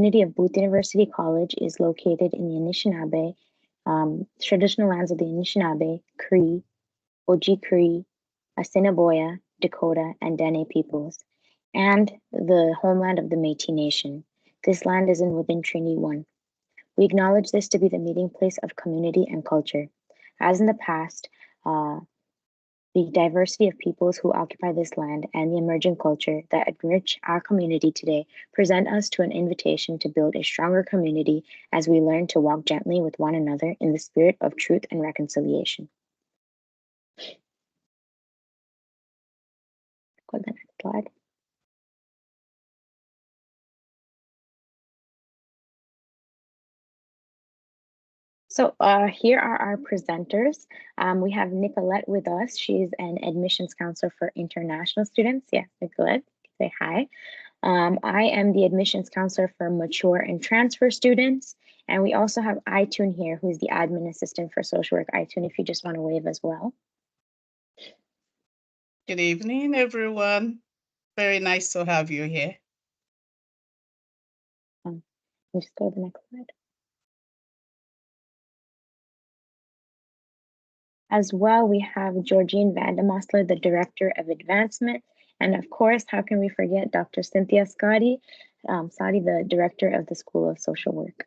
community of Booth University College is located in the Anishinaabe, traditional lands of the Anishinaabe, Cree, Oji-Cree, Assiniboia, Dakota, and Dene peoples, and the homeland of the Métis Nation. This land is within Treaty 1. We acknowledge this to be the meeting place of community and culture. As in the past, uh, the diversity of peoples who occupy this land and the emerging culture that enrich our community today present us to an invitation to build a stronger community as we learn to walk gently with one another in the spirit of truth and reconciliation. Go to the next slide. So here are our presenters. We have Nicolette with us. She's an admissions counselor for international students. Yes, Nicolette, say hi. I am the admissions counselor for mature and transfer students. And we also have iTune here, who's the admin assistant for social work. iTune, if you just want to wave as well. Good evening, everyone. Very nice to have you here. Just go to the next slide. As well, we have Georgine Vandemosler, the Director of Advancement. And of course, how can we forget Dr. Cynthia Sottie, the Director of the School of Social Work.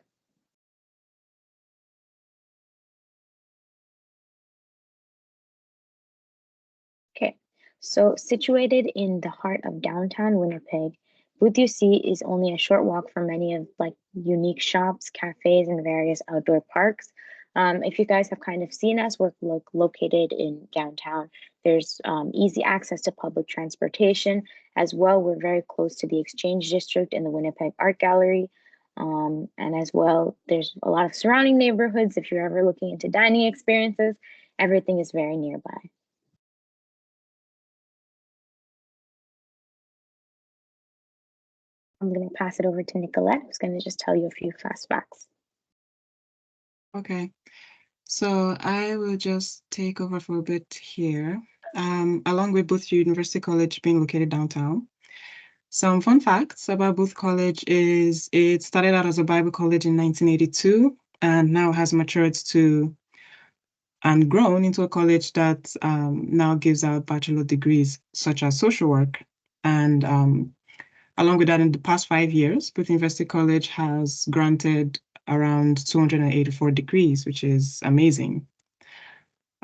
Okay, so situated in the heart of downtown Winnipeg, Booth UC is only a short walk from many of unique shops, cafes, and various outdoor parks. If you guys have kind of seen us, we're located in downtown. There's easy access to public transportation. As well, we're very close to the Exchange District and the Winnipeg Art Gallery. And as well, there's a lot of surrounding neighborhoods. If you're ever looking into dining experiences, everything is very nearby. I'm going to pass it over to Nicolette, who's going to just tell you a few fast facts. Okay, so I will just take over for a bit here. Along with Booth University College being located downtown, some fun facts about Booth College is it started out as a Bible college in 1982 and now has matured to and grown into a college that now gives out bachelor degrees such as social work. And along with that, in the past 5 years, Booth University College has granted around 284 degrees, which is amazing.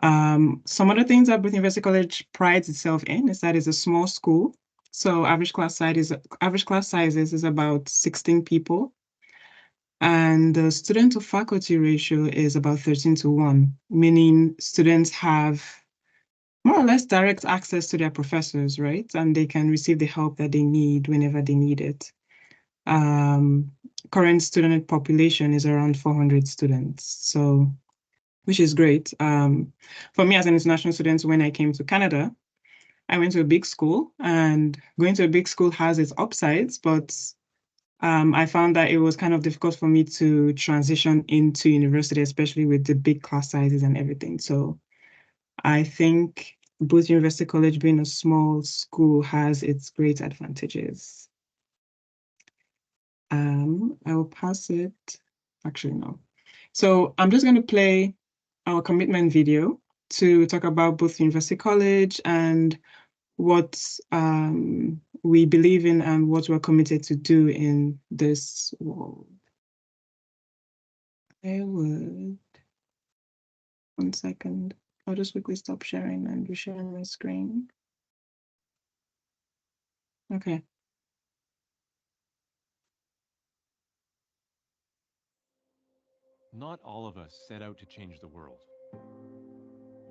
Some other things that Booth University College prides itself in is that it's a small school. So average class sizes is about 16 people. And the student to faculty ratio is about 13:1, meaning students have more or less direct access to their professors, right? And they can receive the help that they need whenever they need it. Current student population is around 400 students, so which is great. For me as an international student, when I came to Canada, I went to a big school, and going to a big school has its upsides, but I found that it was kind of difficult for me to transition into university, especially with the big class sizes and everything. So I think Booth University College being a small school has its great advantages. I will pass it. Actually, no. So I'm just going to play our commitment video to talk about Booth University College and what we believe in and what we're committed to do in this world. I would, 1 second. I'll just quickly stop sharing and resharing my screen. Okay. Not all of us set out to change the world.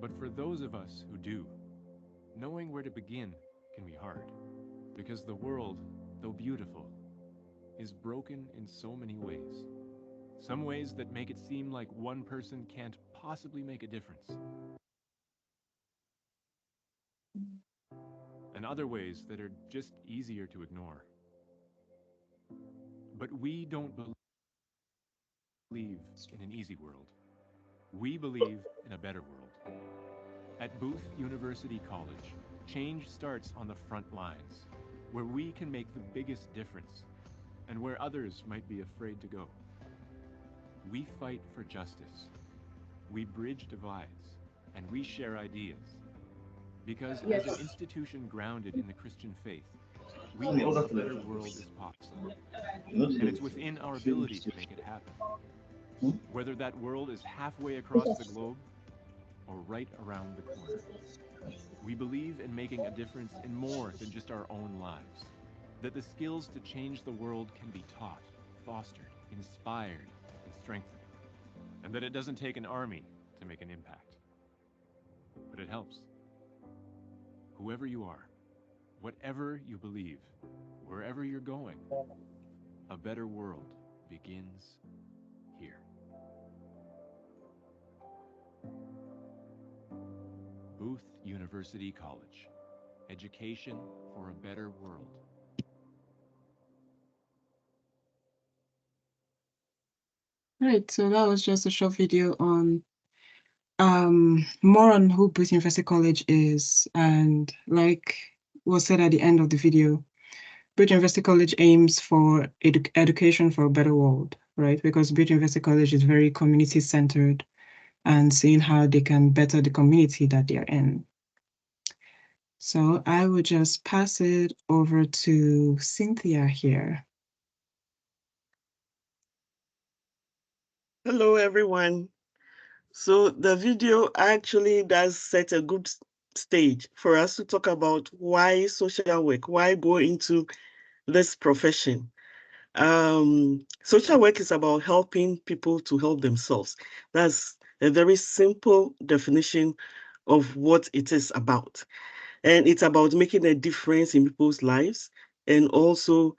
But for those of us who do, knowing where to begin can be hard. Because the world, though beautiful, is broken in so many ways. Some ways that make it seem like one person can't possibly make a difference. And other ways that are just easier to ignore. But we don't believe in an easy world. We believe in a better world. At Booth University College, change starts on the front lines, where we can make the biggest difference. and where others might be afraid to go. We fight for justice. We bridge divides, and we share ideas. Because as an institution grounded in the Christian faith, we know a better world is possible. And it's within our ability to make it happen. Whether that world is halfway across the globe or right around the corner. We believe in making a difference in more than just our own lives. That the skills to change the world can be taught, fostered, inspired, and strengthened. And that it doesn't take an army to make an impact. But it helps. Whoever you are, whatever you believe, wherever you're going, a better world begins here. Booth University College. Education for a better world. Right, so that was just a short video on more on who Booth University College is, and like was said at the end of the video, Booth University College aims for education for a better world, right? Because Booth University College is very community-centered and seeing how they can better the community that they're in. So I would just pass it over to Cynthia here. Hello, everyone. So the video actually does set a good stage for us to talk about why social work, why go into this profession. Social work is about helping people to help themselves. That's a very simple definition of what it is about. And it's about making a difference in people's lives and also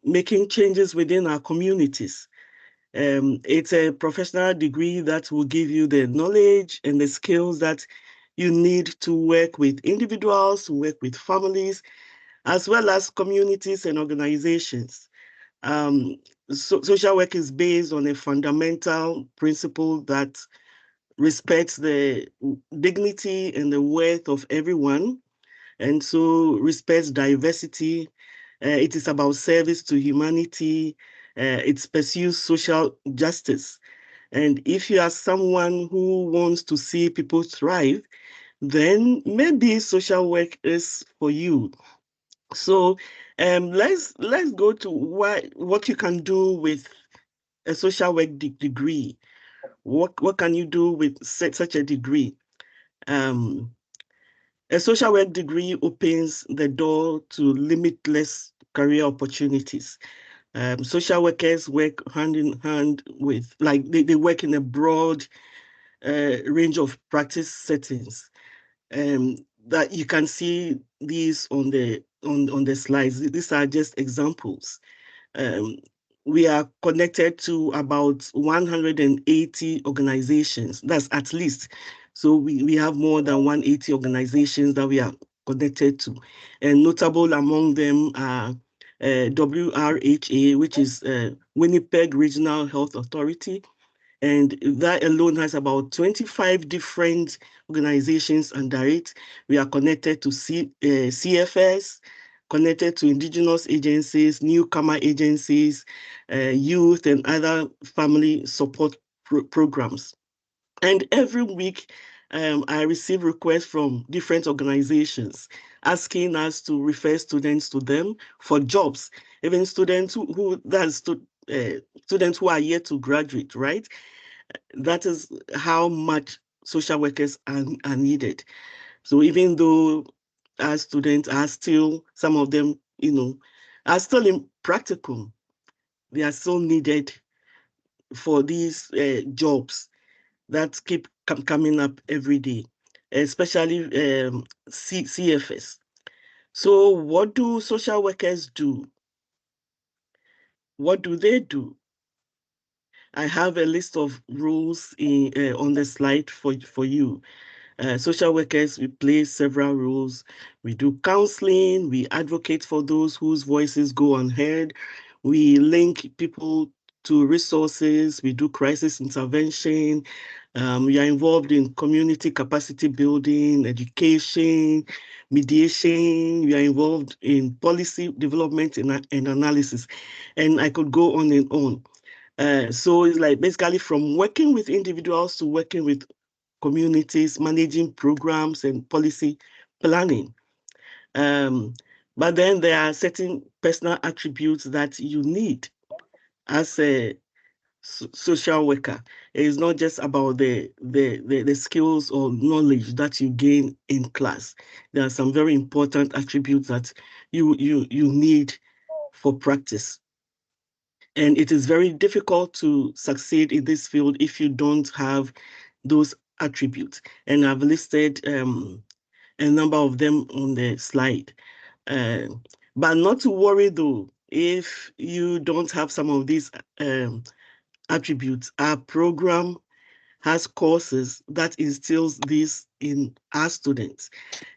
making changes within our communities. It's a professional degree that will give you the knowledge and the skills that you need to work with individuals, to work with families, as well as communities and organizations. Social work is based on a fundamental principle that respects the dignity and the worth of everyone, and so respects diversity. It is about service to humanity. It pursues social justice. And if you are someone who wants to see people thrive, then maybe social work is for you. So let's go to what you can do with a social work degree. What can you do with such a degree? A social work degree opens the door to limitless career opportunities. Social workers work hand in hand with, like they work in a broad range of practice settings. That you can see these on the slides. These are just examples. Um, we are connected to about 180 organizations. That's at least. So we have more than 180 organizations that we are connected to. And notable among them are WRHA, which is Winnipeg Regional Health Authority. And that alone has about 25 different organizations under it. We are connected to CFS, connected to indigenous agencies, newcomer agencies, youth and other family support programs. And every week, I receive requests from different organizations asking us to refer students to them for jobs, even students students who are yet to graduate, right? That is how much social workers are needed. So even though our students are still, some of them, are still in practicum, they are still needed for these jobs that keep coming up every day, especially CFS. So what do social workers do? What do they do? I have a list of rules on the slide for you. Social workers, we play several roles. We do counseling, we advocate for those whose voices go unheard. We link people to resources, we do crisis intervention, We are involved in community capacity building, education, mediation. We are involved in policy development and analysis. And I could go on and on. So it's like basically from working with individuals to working with communities, managing programs and policy planning. But then there are certain personal attributes that you need as a social worker. It's not just about the skills or knowledge that you gain in class. There are some very important attributes that you need for practice. And it is very difficult to succeed in this field if you don't have those attributes. And I've listed a number of them on the slide. But not to worry though, if you don't have some of these attributes. Our program has courses that instills this in our students.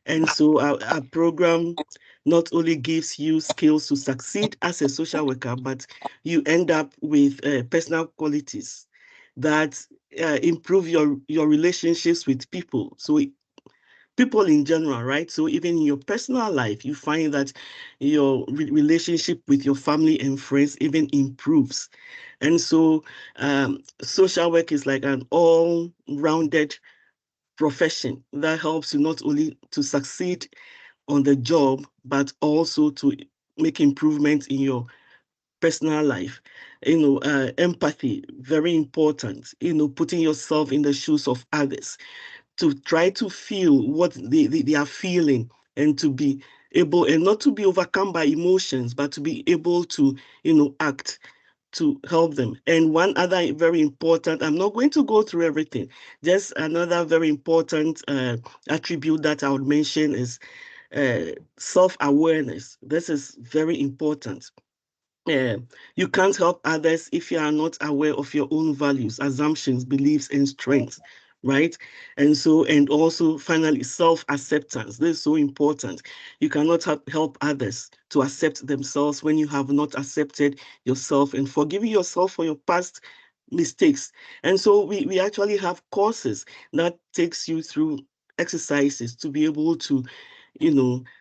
And so our program not only gives you skills to succeed as a social worker, but you end up with personal qualities that improve your relationships with people. So people in general, right? So even in your personal life, you find that your relationship with your family and friends even improves. And so social work is like an all-rounded profession that helps you not only to succeed on the job, but also to make improvements in your personal life. Empathy, very important, putting yourself in the shoes of others to try to feel what they are feeling and to be able and not to be overcome by emotions, but to be able to, act to help them. And one other very important, I'm not going to go through everything, just another very important attribute that I would mention is self-awareness. This is very important. You can't help others if you are not aware of your own values, assumptions, beliefs, and strengths, right? And also finally, self-acceptance. This is so important. You cannot help others to accept themselves when you have not accepted yourself and forgiving yourself for your past mistakes. And so we actually have courses that takes you through exercises to be able to,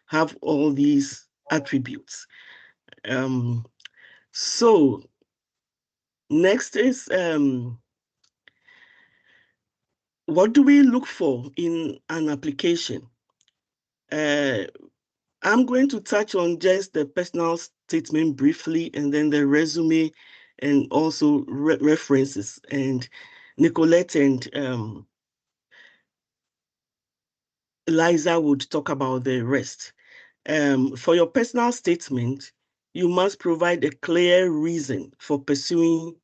have all these attributes. So next is what do we look for in an application? I'm going to touch on just the personal statement briefly and then the resume and also references. And Nicolette and Eliza would talk about the rest. For your personal statement, you must provide a clear reason for pursuing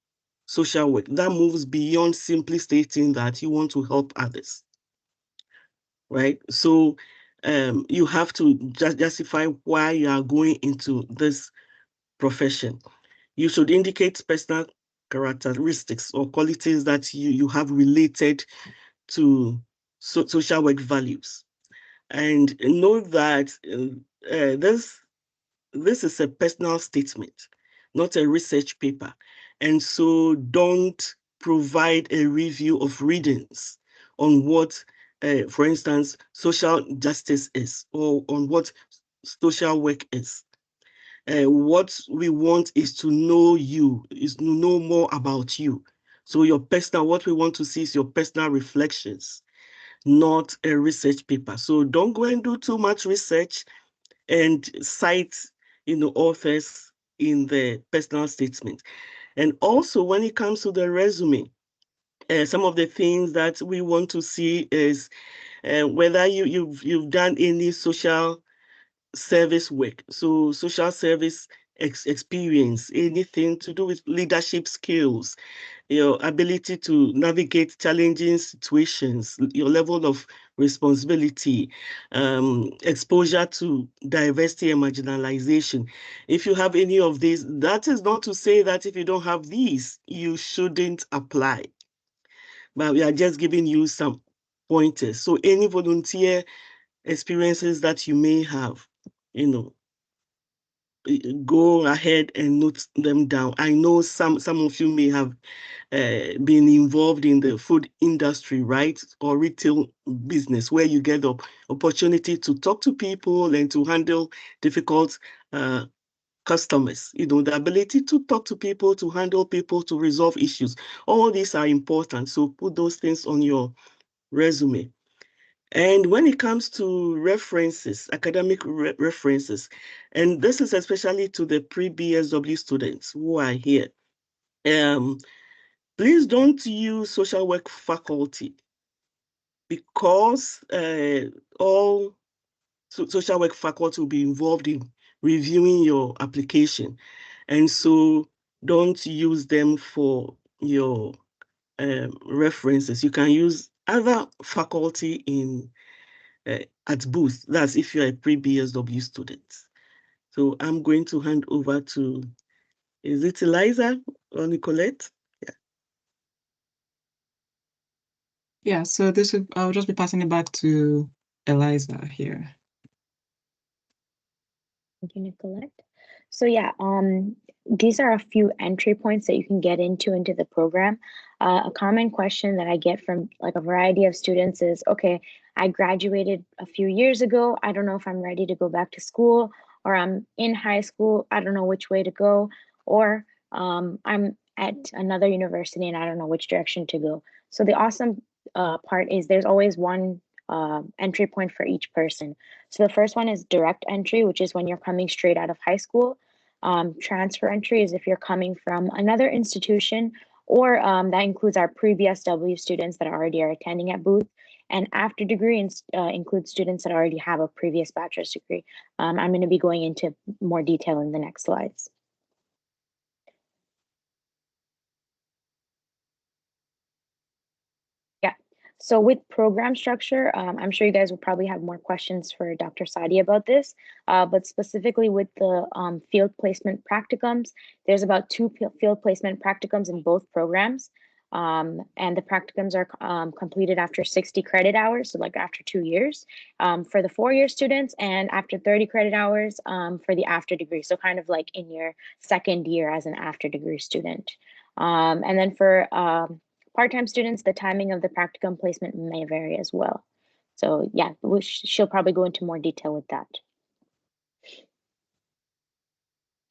social work that moves beyond simply stating that you want to help others, right? So you have to justify why you are going into this profession. You should indicate personal characteristics or qualities that you have related to social work values. And know that this is a personal statement, not a research paper. And so don't provide a review of readings on what, for instance, social justice is or on what social work is. What we want is to know you, is to know more about you. So what we want to see is your personal reflections, not a research paper. So don't go and do too much research and cite, authors in the personal statement. And also when it comes to the resume, some of the things that we want to see is whether you've done any social service work. So social service experience, anything to do with leadership skills, your ability to navigate challenging situations, your level of responsibility, exposure to diversity and marginalization. If you have any of these, that is not to say that if you don't have these, you shouldn't apply. But we are just giving you some pointers. So any volunteer experiences that you may have, go ahead and note them down. I know some of you may have been involved in the food industry, right? Or retail business, where you get the opportunity to talk to people and to handle difficult customers. The ability to talk to people, to handle people, to resolve issues. All these are important. So put those things on your resume. And when it comes to references, academic references, and this is especially to the pre-BSW students who are here, please don't use social work faculty, because all social work faculty will be involved in reviewing your application. And so don't use them for your references. You can use other faculty at booth. That's if you're a pre-BSW student. So I'm going to hand over to, is it Eliza or Nicolette? Yeah, so I'll just be passing it back to Eliza here. Thank you, Nicolette. So yeah, these are a few entry points that you can get into the program. A common question that I get from like a variety of students is, okay, I graduated a few years ago. I don't know if I'm ready to go back to school, or I'm in high school. I don't know which way to go, or I'm at another university and I don't know which direction to go. So the awesome part is there's always one entry point for each person. So the first one is direct entry, which is when you're coming straight out of high school. Transfer entry is if you're coming from another institution, or that includes our previous W students that already are attending at Booth. And after degree includes students that already have a previous bachelor's degree. I'm going to be going into more detail in the next slides. Yeah. So with program structure, I'm sure you guys will probably have more questions for Dr. Sottie about this, but specifically with the field placement practicums, there's about 2 field placement practicums in both programs. And the practicums are completed after 60 credit hours, so like after 2 years for the 4-year students, and after 30 credit hours for the after degree. So kind of like in your second year as an after degree student. And then for part-time students, the timing of the practicum placement may vary as well. So yeah, she'll probably go into more detail with that.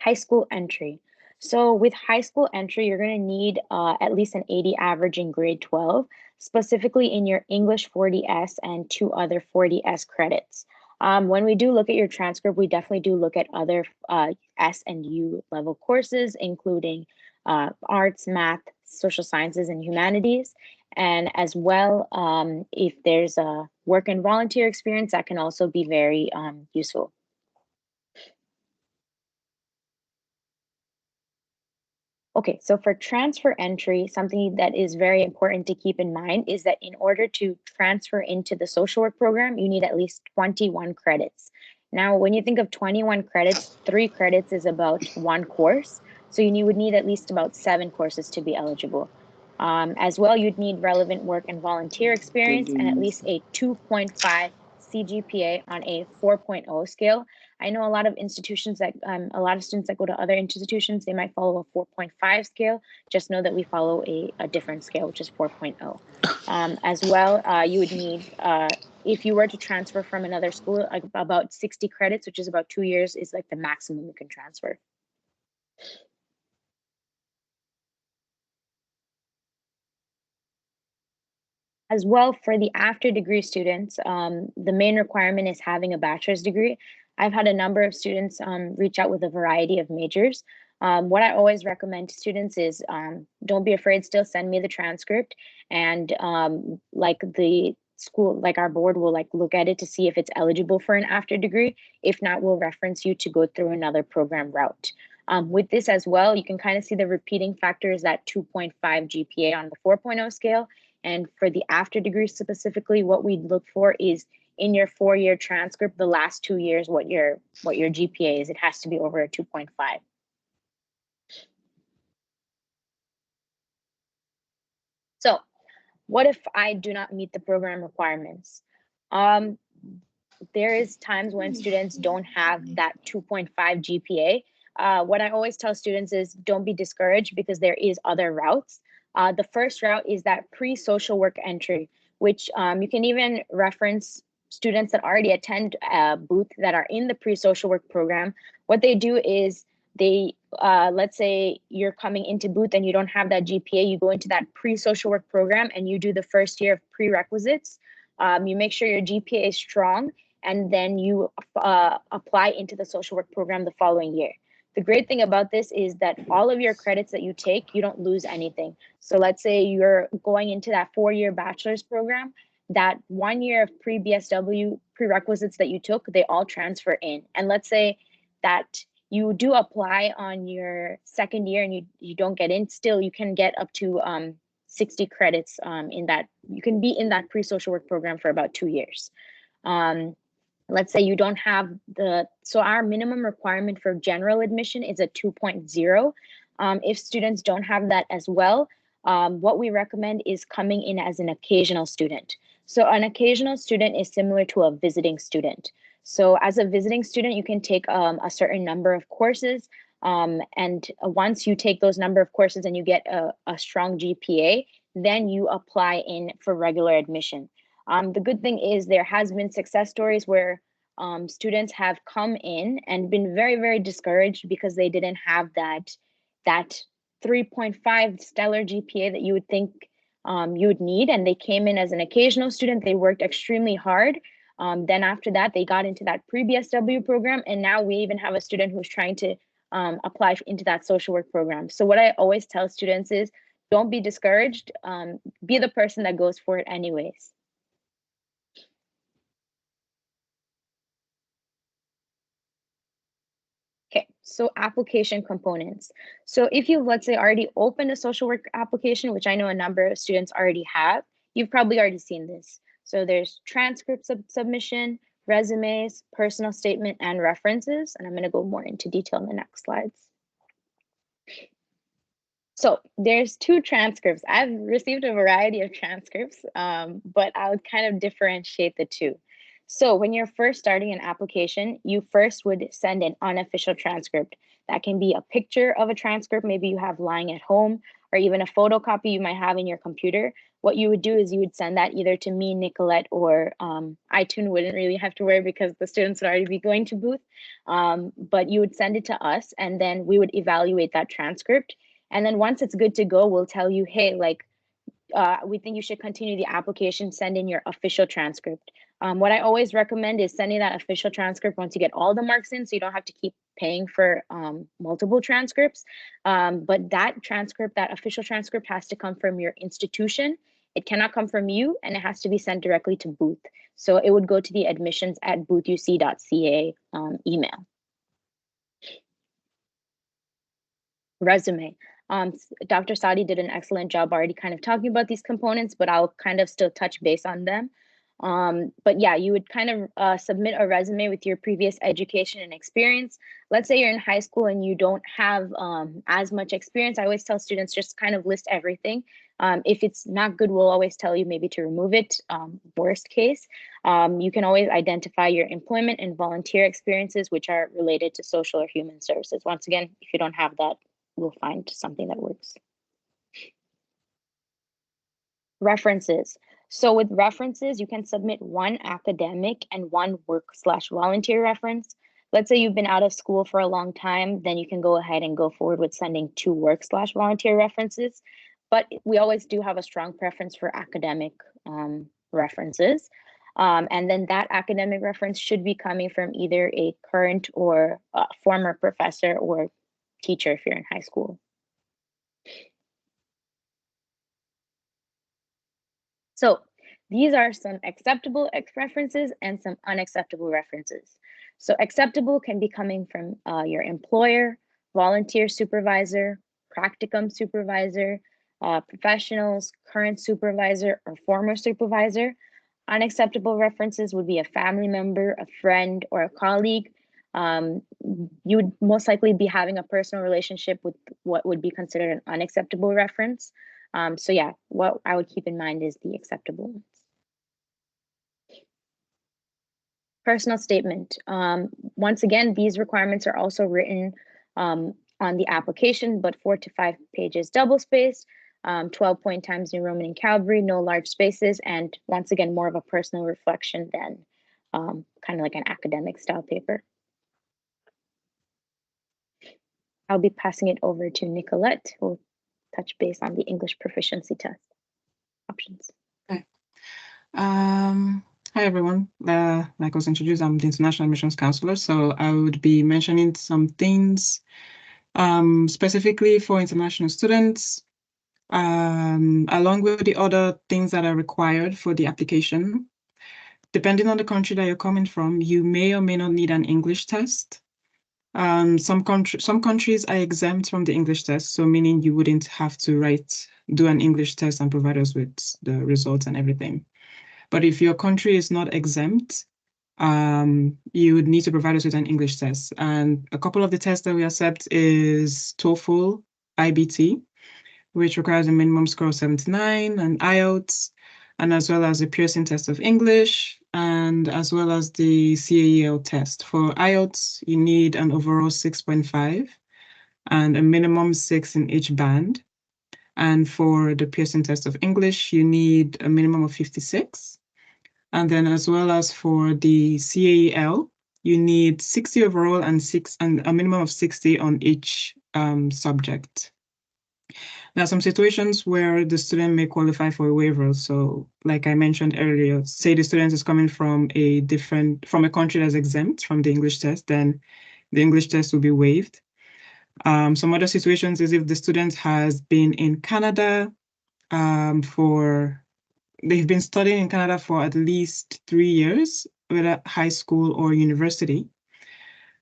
High school entry. So with high school entry, you're going to need at least an 80 average in grade 12, specifically in your English 40S and 2 other 40S credits. When we do look at your transcript, we definitely do look at other S and U level courses, including arts, math, social sciences, and humanities. And as well, if there's a work and volunteer experience, that can also be very useful. Okay, so for transfer entry, something that is very important to keep in mind is that in order to transfer into the social work program, you need at least 21 credits. Now, when you think of 21 credits, 3 credits is about 1 course. So you would need at least about 7 courses to be eligible. As well, you'd need relevant work and volunteer experience and at least a 2.5 CGPA on a 4.0 scale. I know a lot of institutions that, a lot of students that go to other institutions, they might follow a 4.5 scale. Just know that we follow a different scale, which is 4.0. As well, you would need, if you were to transfer from another school, like about 60 credits, which is about 2 years, is like the maximum you can transfer. As well, for the after degree students, the main requirement is having a bachelor's degree. I've had a number of students reach out with a variety of majors. What I always recommend to students is don't be afraid, still send me the transcript, and like the school, like our board will like look at it to see if it's eligible for an after degree. If not, we'll reference you to go through another program route. With this as well, you can kind of see the repeating factor is that 2.5 GPA on the 4.0 scale. And for the after degree specifically, what we look for is in your 4-year transcript, the last 2 years, what your GPA is. It has to be over a 2.5. So what if I do not meet the program requirements? there is times when students don't have that 2.5 GPA. What I always tell students is don't be discouraged because there is other routes. The first route is that pre-social work entry, which you can even reference students that already attend Booth that are in the pre-social work program. What they do is they, let's say you're coming into Booth and you don't have that GPA, you go into that pre-social work program and you do the first year of prerequisites. You make sure your GPA is strong, and then you apply into the social work program the following year. The great thing about this is that all of your credits that you take, you don't lose anything. So let's say you're going into that 4-year bachelor's program, that 1 year of pre-BSW prerequisites that you took, they all transfer in. And let's say that you do apply on your second year and you don't get in, still you can get up to 60 credits in that. You can be in that pre-social work program for about 2 years. Let's say you don't have so our minimum requirement for general admission is a 2.0. If students don't have that as well, what we recommend is coming in as an occasional student. So an occasional student is similar to a visiting student. So as a visiting student, you can take a certain number of courses. And once you take those number of courses and you get a strong GPA, then you apply in for regular admission. The good thing is there has been success stories where students have come in and been very, very discouraged because they didn't have that 3.5 stellar GPA that you would think you would need. And they came in as an occasional student. They worked extremely hard. Then after that, they got into that pre-BSW program. And now we even have a student who's trying to apply into that social work program. So what I always tell students is don't be discouraged. Be the person that goes for it anyways. Okay, so application components. So if you've, let's say, already opened a social work application, which I know a number of students already have, you've probably already seen this. So there's transcripts of submission, resumes, personal statement, and references. And I'm going to go more into detail in the next slides. So there's 2 transcripts. I've received a variety of transcripts, but I would kind of differentiate the 2. So when you're first starting an application, you first would send an unofficial transcript. That can be a picture of a transcript, maybe you have lying at home, or even a photocopy you might have in your computer. What you would do is you would send that either to me, Nicolette, or iTunes wouldn't really have to worry because the students would already be going to Booth. But you would send it to us, and then we would evaluate that transcript. And then once it's good to go, we'll tell you, hey, like, we think you should continue the application, send in your official transcript. What I always recommend is sending that official transcript once you get all the marks in, so you don't have to keep paying for multiple transcripts. But that transcript, that official transcript, has to come from your institution. It cannot come from you, and it has to be sent directly to Booth. So it would go to the admissions@boothuc.ca email. Resume. Dr. Sottie did an excellent job already kind of talking about these components, but I'll kind of still touch base on them. But yeah, you would kind of submit a resume with your previous education and experience. Let's say you're in high school and you don't have as much experience. I always tell students just kind of list everything. If it's not good, we'll always tell you maybe to remove it. Worst case, you can always identify your employment and volunteer experiences, which are related to social or human services. Once again, if you don't have that, we'll find something that works. References. So with references, you can submit 1 academic and 1 work/volunteer reference. Let's say you've been out of school for a long time, then you can go ahead and go forward with sending 2 work/volunteer references. But we always do have a strong preference for academic references. And then that academic reference should be coming from either a current or former professor or teacher if you're in high school. So these are some acceptable references and some unacceptable references. So acceptable can be coming from your employer, volunteer supervisor, practicum supervisor, professionals, current supervisor, or former supervisor. Unacceptable references would be a family member, a friend, or a colleague. You would most likely be having a personal relationship with what would be considered an unacceptable reference. So yeah, what I would keep in mind is the acceptable ones. Personal statement. Once again, these requirements are also written on the application, but 4 to 5 pages double-spaced, 12-point Times New Roman and Calvary, no large spaces, and once again, more of a personal reflection than kind of like an academic style paper. I'll be passing it over to Nicolette, who will touch base on the English proficiency test options. Okay. Hi, everyone. Like I was introduced, I'm the International Admissions Counselor, so I would be mentioning some things specifically for international students, along with the other things that are required for the application. Depending on the country that you're coming from, you may or may not need an English test. Some countries are exempt from the English test, so meaning you wouldn't have to do an English test and provide us with the results and everything. But if your country is not exempt, you would need to provide us with an English test. And a couple of the tests that we accept is TOEFL, IBT, which requires a minimum score of 79, and IELTS, and as well as the Pearson test of English, and as well as the CAEL test. For IELTS, you need an overall 6.5 and a minimum 6 in each band. And for the Pearson test of English, you need a minimum of 56. And then as well as for the CAEL, you need 60 overall and a minimum of 60 on each subject. There are some situations where the student may qualify for a waiver. So like I mentioned earlier, say the student is coming from a country that's exempt from the English test, then the English test will be waived. Some other situations is if the student has been in Canada they've been studying in Canada for at least 3 years, whether high school or university,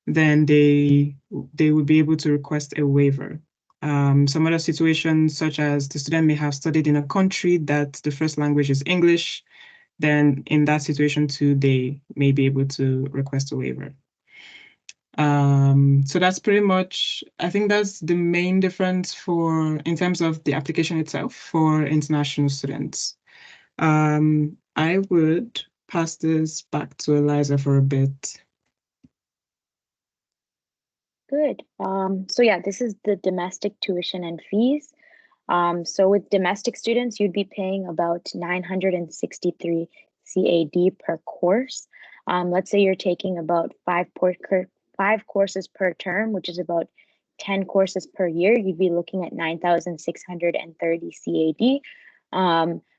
then they would be able to request a waiver. Some other situations, such as the student may have studied in a country that the first language is English, then in that situation too, they may be able to request a waiver. So that's pretty much, I think that's the main difference in terms of the application itself for international students. I would pass this back to Eliza for a bit. Good. So yeah, this is the domestic tuition and fees. So with domestic students, you'd be paying about 963 CAD per course. Let's say you're taking about five courses per term, which is about 10 courses per year. You'd be looking at 9,630 CAD.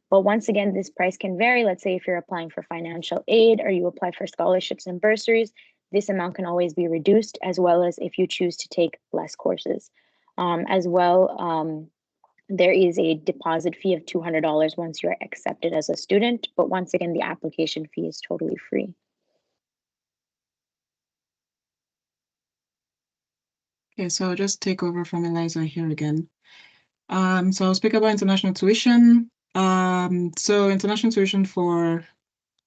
But once again, this price can vary. Let's say if you're applying for financial aid or you apply for scholarships and bursaries, this amount can always be reduced, as well as if you choose to take less courses. There is a deposit fee of $200 once you're accepted as a student, but once again, the application fee is totally free. Okay, so I'll just take over from Eliza here again. So I'll speak about international tuition. So international tuition for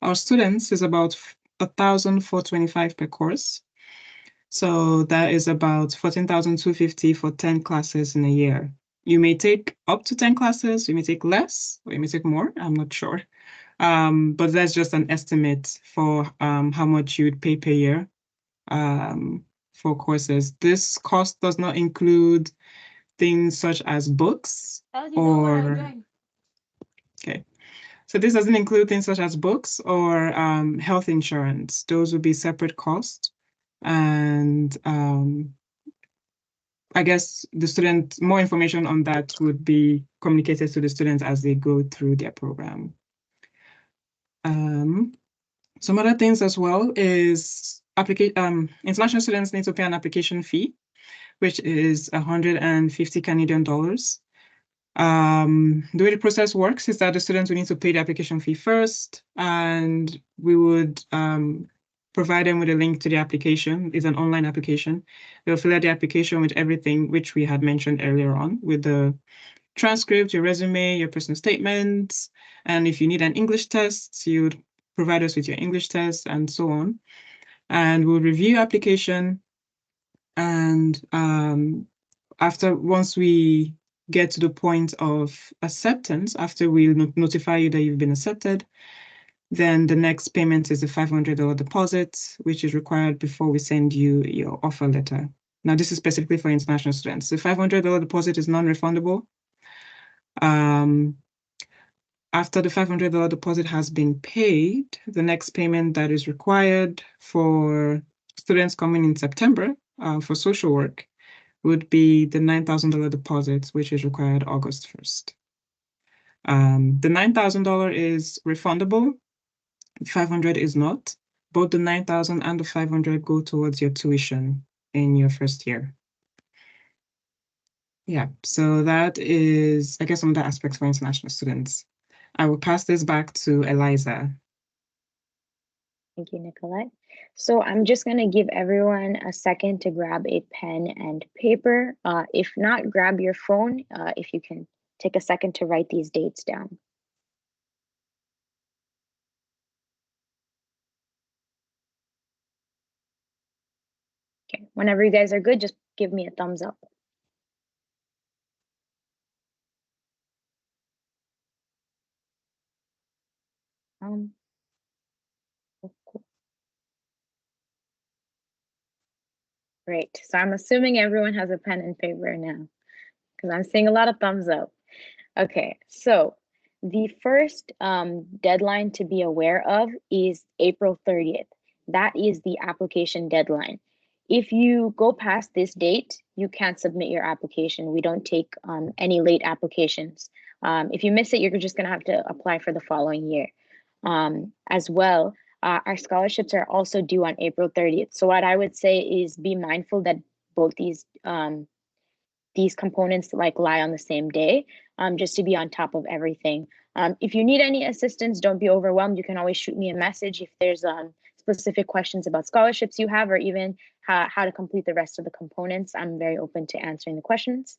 our students is about 1,425 per course. So that is about 14,250 for 10 classes in a year. You may take up to 10 classes, you may take less, or you may take more, I'm not sure. But that's just an estimate for how much you would pay per year for courses. This cost does not include things such as books okay. So this doesn't include things such as books or health insurance. Those would be separate costs. And I guess more information on that would be communicated to the students as they go through their program. Some other things as well is international students need to pay an application fee, which is 150 Canadian dollars. The way the process works is that the students will need to pay the application fee first, and we would provide them with a link to the application. It's an online application. They'll fill out the application with everything which we had mentioned earlier on, with the transcript, your resume, your personal statements, and if you need an English test, you would provide us with your English test and so on. And we'll review your application, and once we get to the point of acceptance, after we notify you that you've been accepted, Then the next payment is the $500 deposit, which is required before we send you your offer letter. Now, this is specifically for international students. The $500 deposit is non-refundable. After the $500 deposit has been paid, the next payment that is required for students coming in September for social work would be the $9,000 deposit, which is required August 1st. The $9,000 is refundable. $500 is not. Both the $9,000 and the $500 go towards your tuition in your first year. Yeah, so that is, I guess, some of the aspects for international students. I will pass this back to Eliza. Thank you, Nicolette. So I'm just going to give everyone a second to grab a pen and paper. If not, grab your phone if you can take a second to write these dates down. Okay, whenever you guys are good, just give me a thumbs up. Oh, cool. Great. So I'm assuming everyone has a pen and paper now because I'm seeing a lot of thumbs up. Okay, so the first deadline to be aware of is April 30th. That is the application deadline. If you go past this date, you can't submit your application. We don't take any late applications. If you miss it, you're just gonna have to apply for the following year. As well, our scholarships are also due on April 30th. So what I would say is be mindful that both these components like lie on the same day, just to be on top of everything. If you need any assistance, don't be overwhelmed. You can always shoot me a message if there's specific questions about scholarships you have, or even how to complete the rest of the components. I'm very open to answering the questions.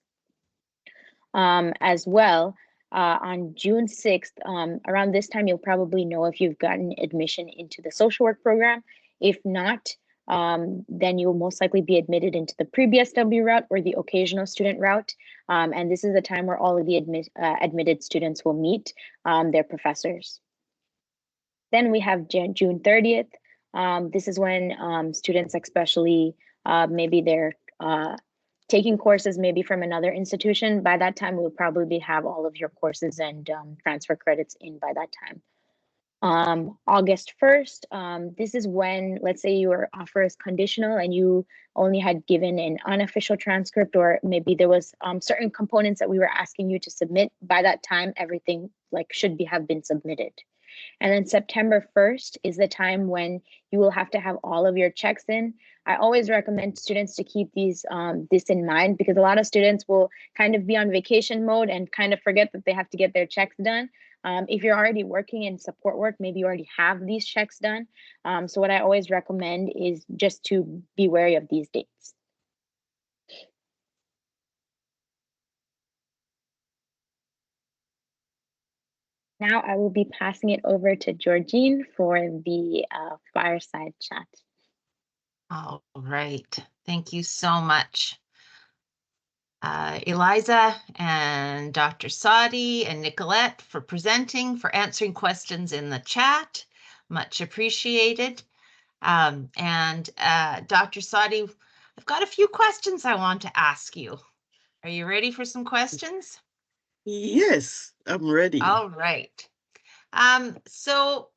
As well, on June 6th, around this time, you'll probably know if you've gotten admission into the social work program. If not, then you'll most likely be admitted into the pre-BSW route or the occasional student route. And this is the time where all of the admitted students will meet their professors. Then we have June 30th. This is when students, especially maybe they're taking courses maybe from another institution. By that time, we'll probably have all of your courses and transfer credits in by that time. August 1st, this is when, let's say your offer is conditional and you only had given an unofficial transcript, or maybe there was certain components that we were asking you to submit. By that time, everything should have been submitted. And then September 1st is the time when you will have to have all of your checks in. I always recommend students to keep this in mind, because a lot of students will kind of be on vacation mode and kind of forget that they have to get their checks done. If you're already working in support work, maybe you already have these checks done. So what I always recommend is just to be wary of these dates. Now I will be passing it over to Georgine for the fireside chat. All right, thank you so much, Eliza and Dr. Sottie and Nicolette, for presenting, for answering questions in the chat. Much appreciated. And Dr. Sottie, I've got a few questions I want to ask you. Are you ready for some questions? Yes, I'm ready. All right. So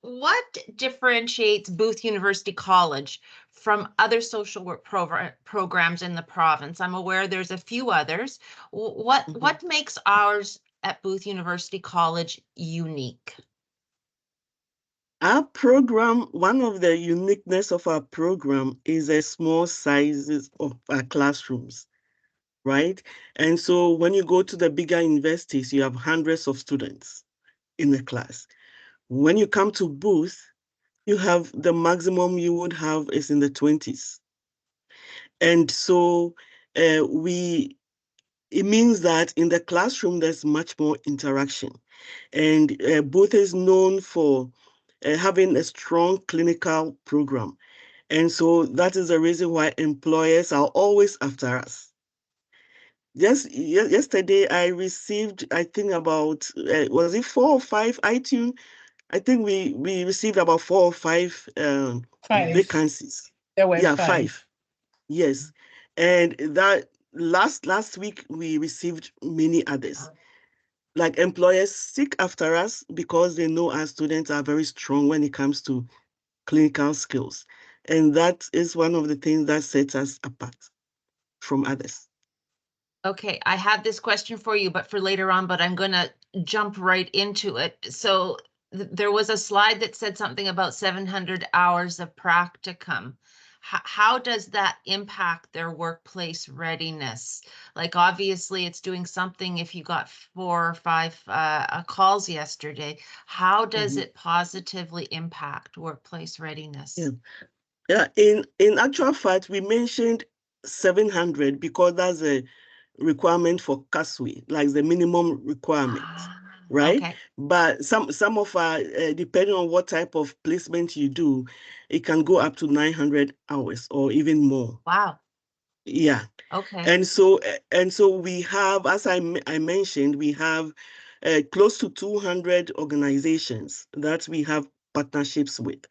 what differentiates Booth University College from other social work programs in the province? I'm aware there's a few others. What makes ours at Booth University College unique? Our program, one of the uniqueness of our program is the small sizes of our classrooms, right? And so when you go to the bigger universities, you have hundreds of students in the class. When you come to Booth, you have the maximum you would have is in the 20s. And so it means that in the classroom, there's much more interaction. And Booth is known for having a strong clinical program. And so that is the reason why employers are always after us. Yesterday, I received, I think about, was it 4 or 5 iTunes I think we received about 4 or 5 5. vacancies. There were Yeah, 5. 5. Yes. And that last week we received many others. Like employers seek after us because they know our students are very strong when it comes to clinical skills. And that is one of the things that sets us apart from others. Okay, I had this question for you, but for later on, but I'm gonna jump right into it. So there was a slide that said something about 700 hours of practicum. How does that impact their workplace readiness? Like, obviously, it's doing something if you got 4 or 5 calls yesterday. How does it positively impact workplace readiness? Yeah, in actual fact, we mentioned 700 because that's a requirement for CASWE, like the minimum requirement, right? Okay. But some of our, depending on what type of placement you do, it can go up to 900 hours or even more. Wow. Yeah. Okay. And so we have, as I mentioned, we have close to 200 organizations that we have partnerships with.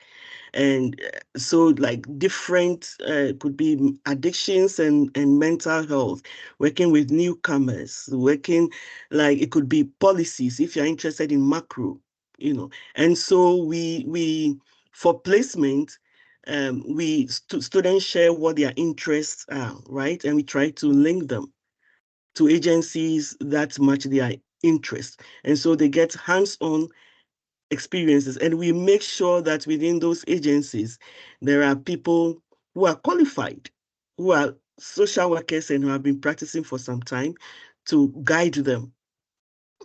And so like different could be addictions and mental health, working with newcomers, working like it could be policies if you're interested in macro, and so we for placement, students share what their interests are, right? And we try to link them to agencies that match their interests, and so they get hands-on experiences. And we make sure that within those agencies, there are people who are qualified, who are social workers and who have been practicing for some time to guide them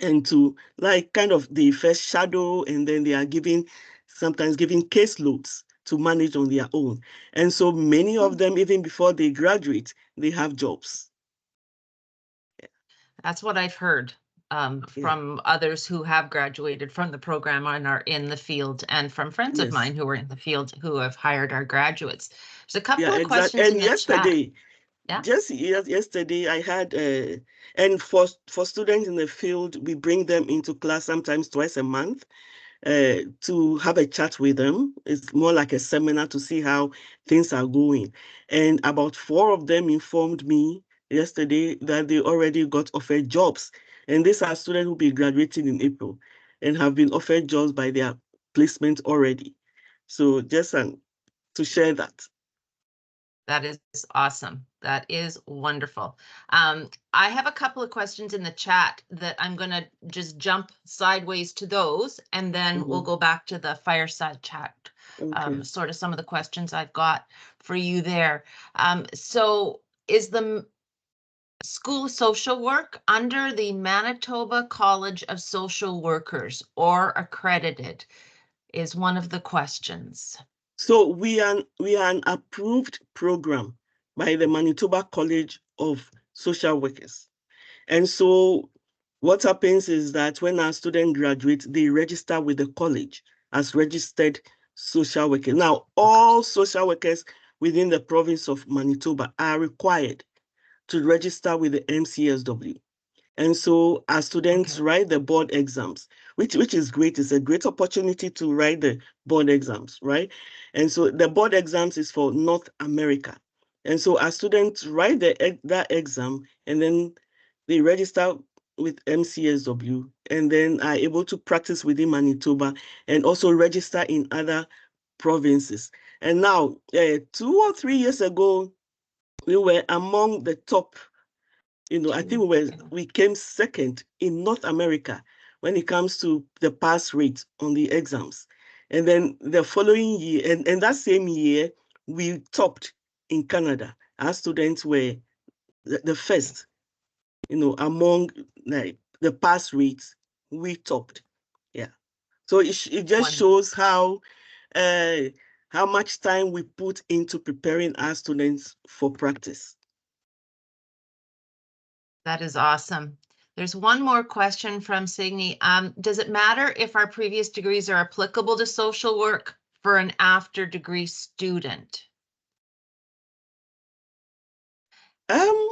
and to like kind of the first shadow, and then they are sometimes giving caseloads to manage on their own. And so many of them, even before they graduate, they have jobs. That's what I've heard from others who have graduated from the program and are in the field, and from friends of mine who are in the field who have hired our graduates. There's a couple of questions And in the yesterday, chat. Yeah. Just yesterday, I had, and for students in the field, we bring them into class sometimes twice a month to have a chat with them. It's more like a seminar to see how things are going. And about 4 of them informed me yesterday that they already got offered jobs. And these are students who will be graduating in April and have been offered jobs by their placement already. So just to share that. That is awesome. That is wonderful. I have a couple of questions in the chat that I'm going to just jump sideways to those, and then we'll go back to the fireside chat. Okay. Sort of some of the questions I've got for you there. So is the school social work under the Manitoba College of Social Workers or accredited is one of the questions. So we are an approved program by the Manitoba College of Social Workers. And so what happens is that when our students graduate, they register with the college as registered social workers. Now, all social workers within the province of Manitoba are required to register with the MCSW. And so our students write the board exams, which is great. It's a great opportunity to write the board exams, right? And so the board exams is for North America. And so our students write that exam, and then they register with MCSW, and then are able to practice within Manitoba and also register in other provinces. And now, 2 or 3 years ago, we were among the top. I think we came second in North America when it comes to the pass rate on the exams. And then the following year, and that same year, we topped in Canada. Our students were the first, among like the pass rates, we topped. Yeah. So it just shows how much time we put into preparing our students for practice. That is awesome. There's one more question from Signe. Does it matter if our previous degrees are applicable to social work for an after degree student?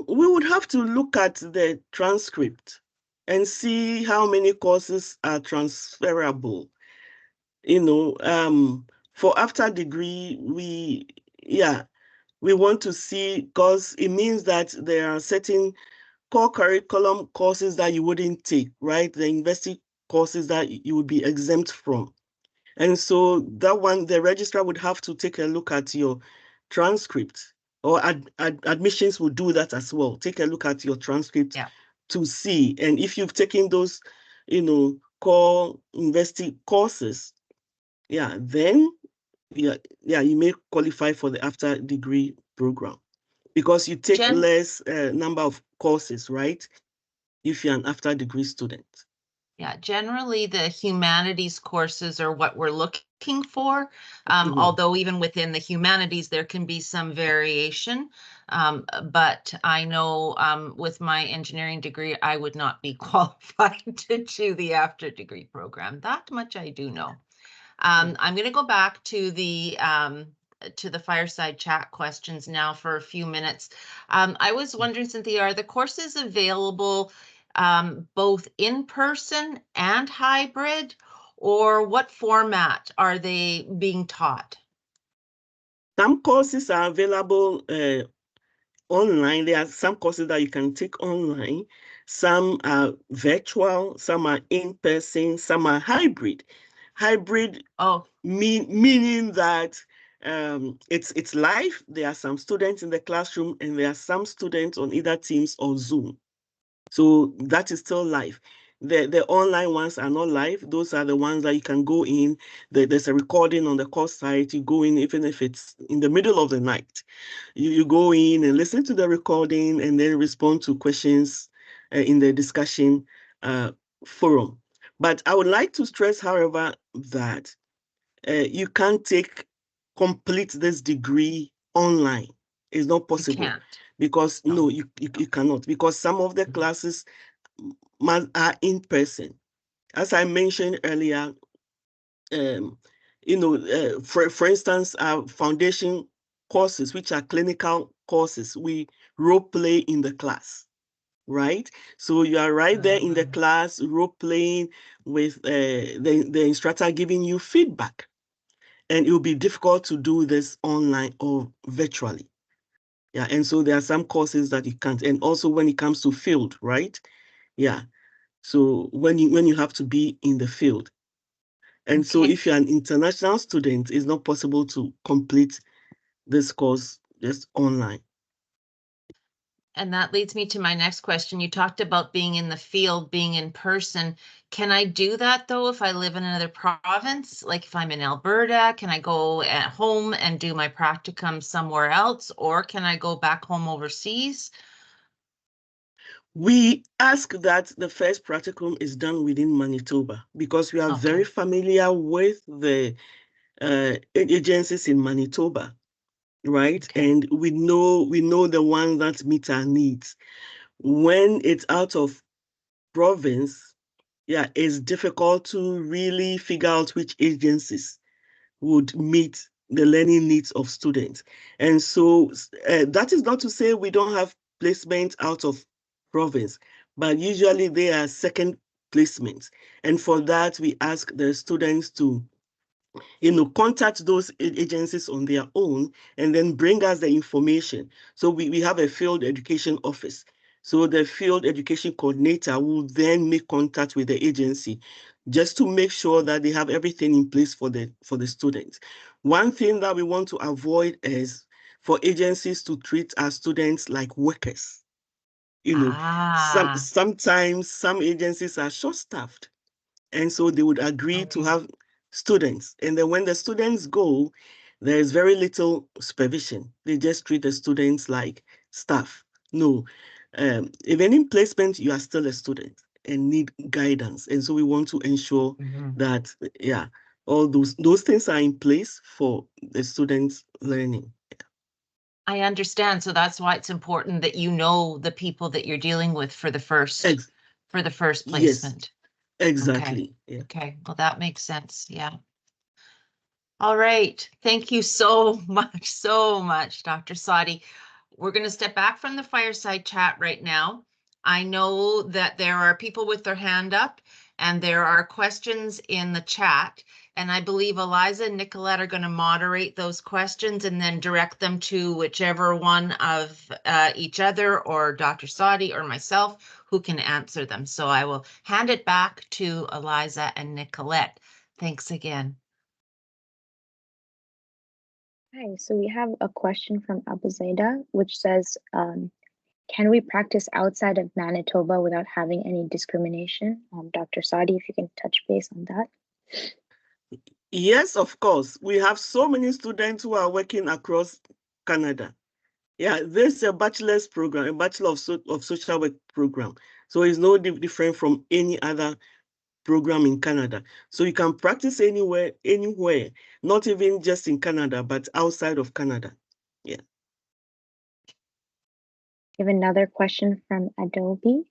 We would have to look at the transcript and see how many courses are transferable. for after degree, we want to see, because it means that there are certain core curriculum courses that you wouldn't take, right? The university courses that you would be exempt from. And so that one, the registrar would have to take a look at your transcript, or admissions will do that as well. Take a look at your transcript to see. And if you've taken those, core university courses, then you may qualify for the after degree program, because you take less number of courses, right? If you're an after degree student. Yeah, generally the humanities courses are what we're looking for. Although even within the humanities, there can be some variation. But I know with my engineering degree, I would not be qualified to do the after degree program. That much I do know. I'm going to go back to the fireside chat questions now for a few minutes. I was wondering, Cynthia, are the courses available both in person and hybrid, or what format are they being taught? Some courses are available online. There are some courses that you can take online. Some are virtual, some are in person, some are hybrid. Hybrid meaning that it's live. There are some students in the classroom, and there are some students on either Teams or Zoom. So that is still live. The online ones are not live. Those are the ones that you can go in. There's a recording on the course site. You go in, even if it's in the middle of the night. You go in and listen to the recording, and then respond to questions in the discussion forum. But I would like to stress, however, that you can't complete this degree online. It's not possible. You can't. Because no, you cannot, because some of the classes are in person. As I mentioned earlier, for instance, our foundation courses, which are clinical courses, we role play in the class, right? So you are right there in the class, role playing with the instructor giving you feedback. And it will be difficult to do this online or virtually. Yeah, and so there are some courses that you can't. And also when it comes to field, right? Yeah. So when you have to be in the field. And so if you're an international student, it's not possible to complete this course just online. And that leads me to my next question. You talked about being in the field, being in person. Can I do that though if I live in another province? Like if I'm in Alberta, can I go at home and do my practicum somewhere else, or can I go back home overseas? We ask that the first practicum is done within Manitoba, because we are very familiar with the agencies in Manitoba, right? And we know the ones that meet our needs. When it's out of province, it's difficult to really figure out which agencies would meet the learning needs of students. And so that is not to say we don't have placement out of province, but usually they are second placements. And for that, we ask the students to contact those agencies on their own and then bring us the information. So we have a field education office. So the field education coordinator will then make contact with the agency just to make sure that they have everything in place for the students. One thing that we want to avoid is for agencies to treat our students like workers. Sometimes some agencies are short-staffed, and so they would agree to have students. And then when the students go, there is very little supervision. They just treat the students like staff. No, even in placement, you are still a student and need guidance. And so we want to ensure that, all those things are in place for the students' learning. I understand. So that's why it's important that you know the people that you're dealing with for the first placement. Yes, exactly. Okay. Well, that makes sense. Yeah. All right. Thank you so much, Dr. Sottie. We're going to step back from the fireside chat right now. I know that there are people with their hand up and there are questions in the chat. And I believe Eliza and Nicolette are going to moderate those questions and then direct them to whichever one of each other or Dr. Sottie or myself who can answer them. So I will hand it back to Eliza and Nicolette. Thanks again. Hi, so we have a question from Abuzaida, which says, can we practice outside of Manitoba without having any discrimination? Dr. Sottie, if you can touch base on that. Yes, of course. We have so many students who are working across Canada. Yeah, there's a bachelor's program, a Bachelor of Social Work program. So it's no different from any other program in Canada. So you can practice anywhere, not even just in Canada, but outside of Canada. Yeah. We have another question from Adobe.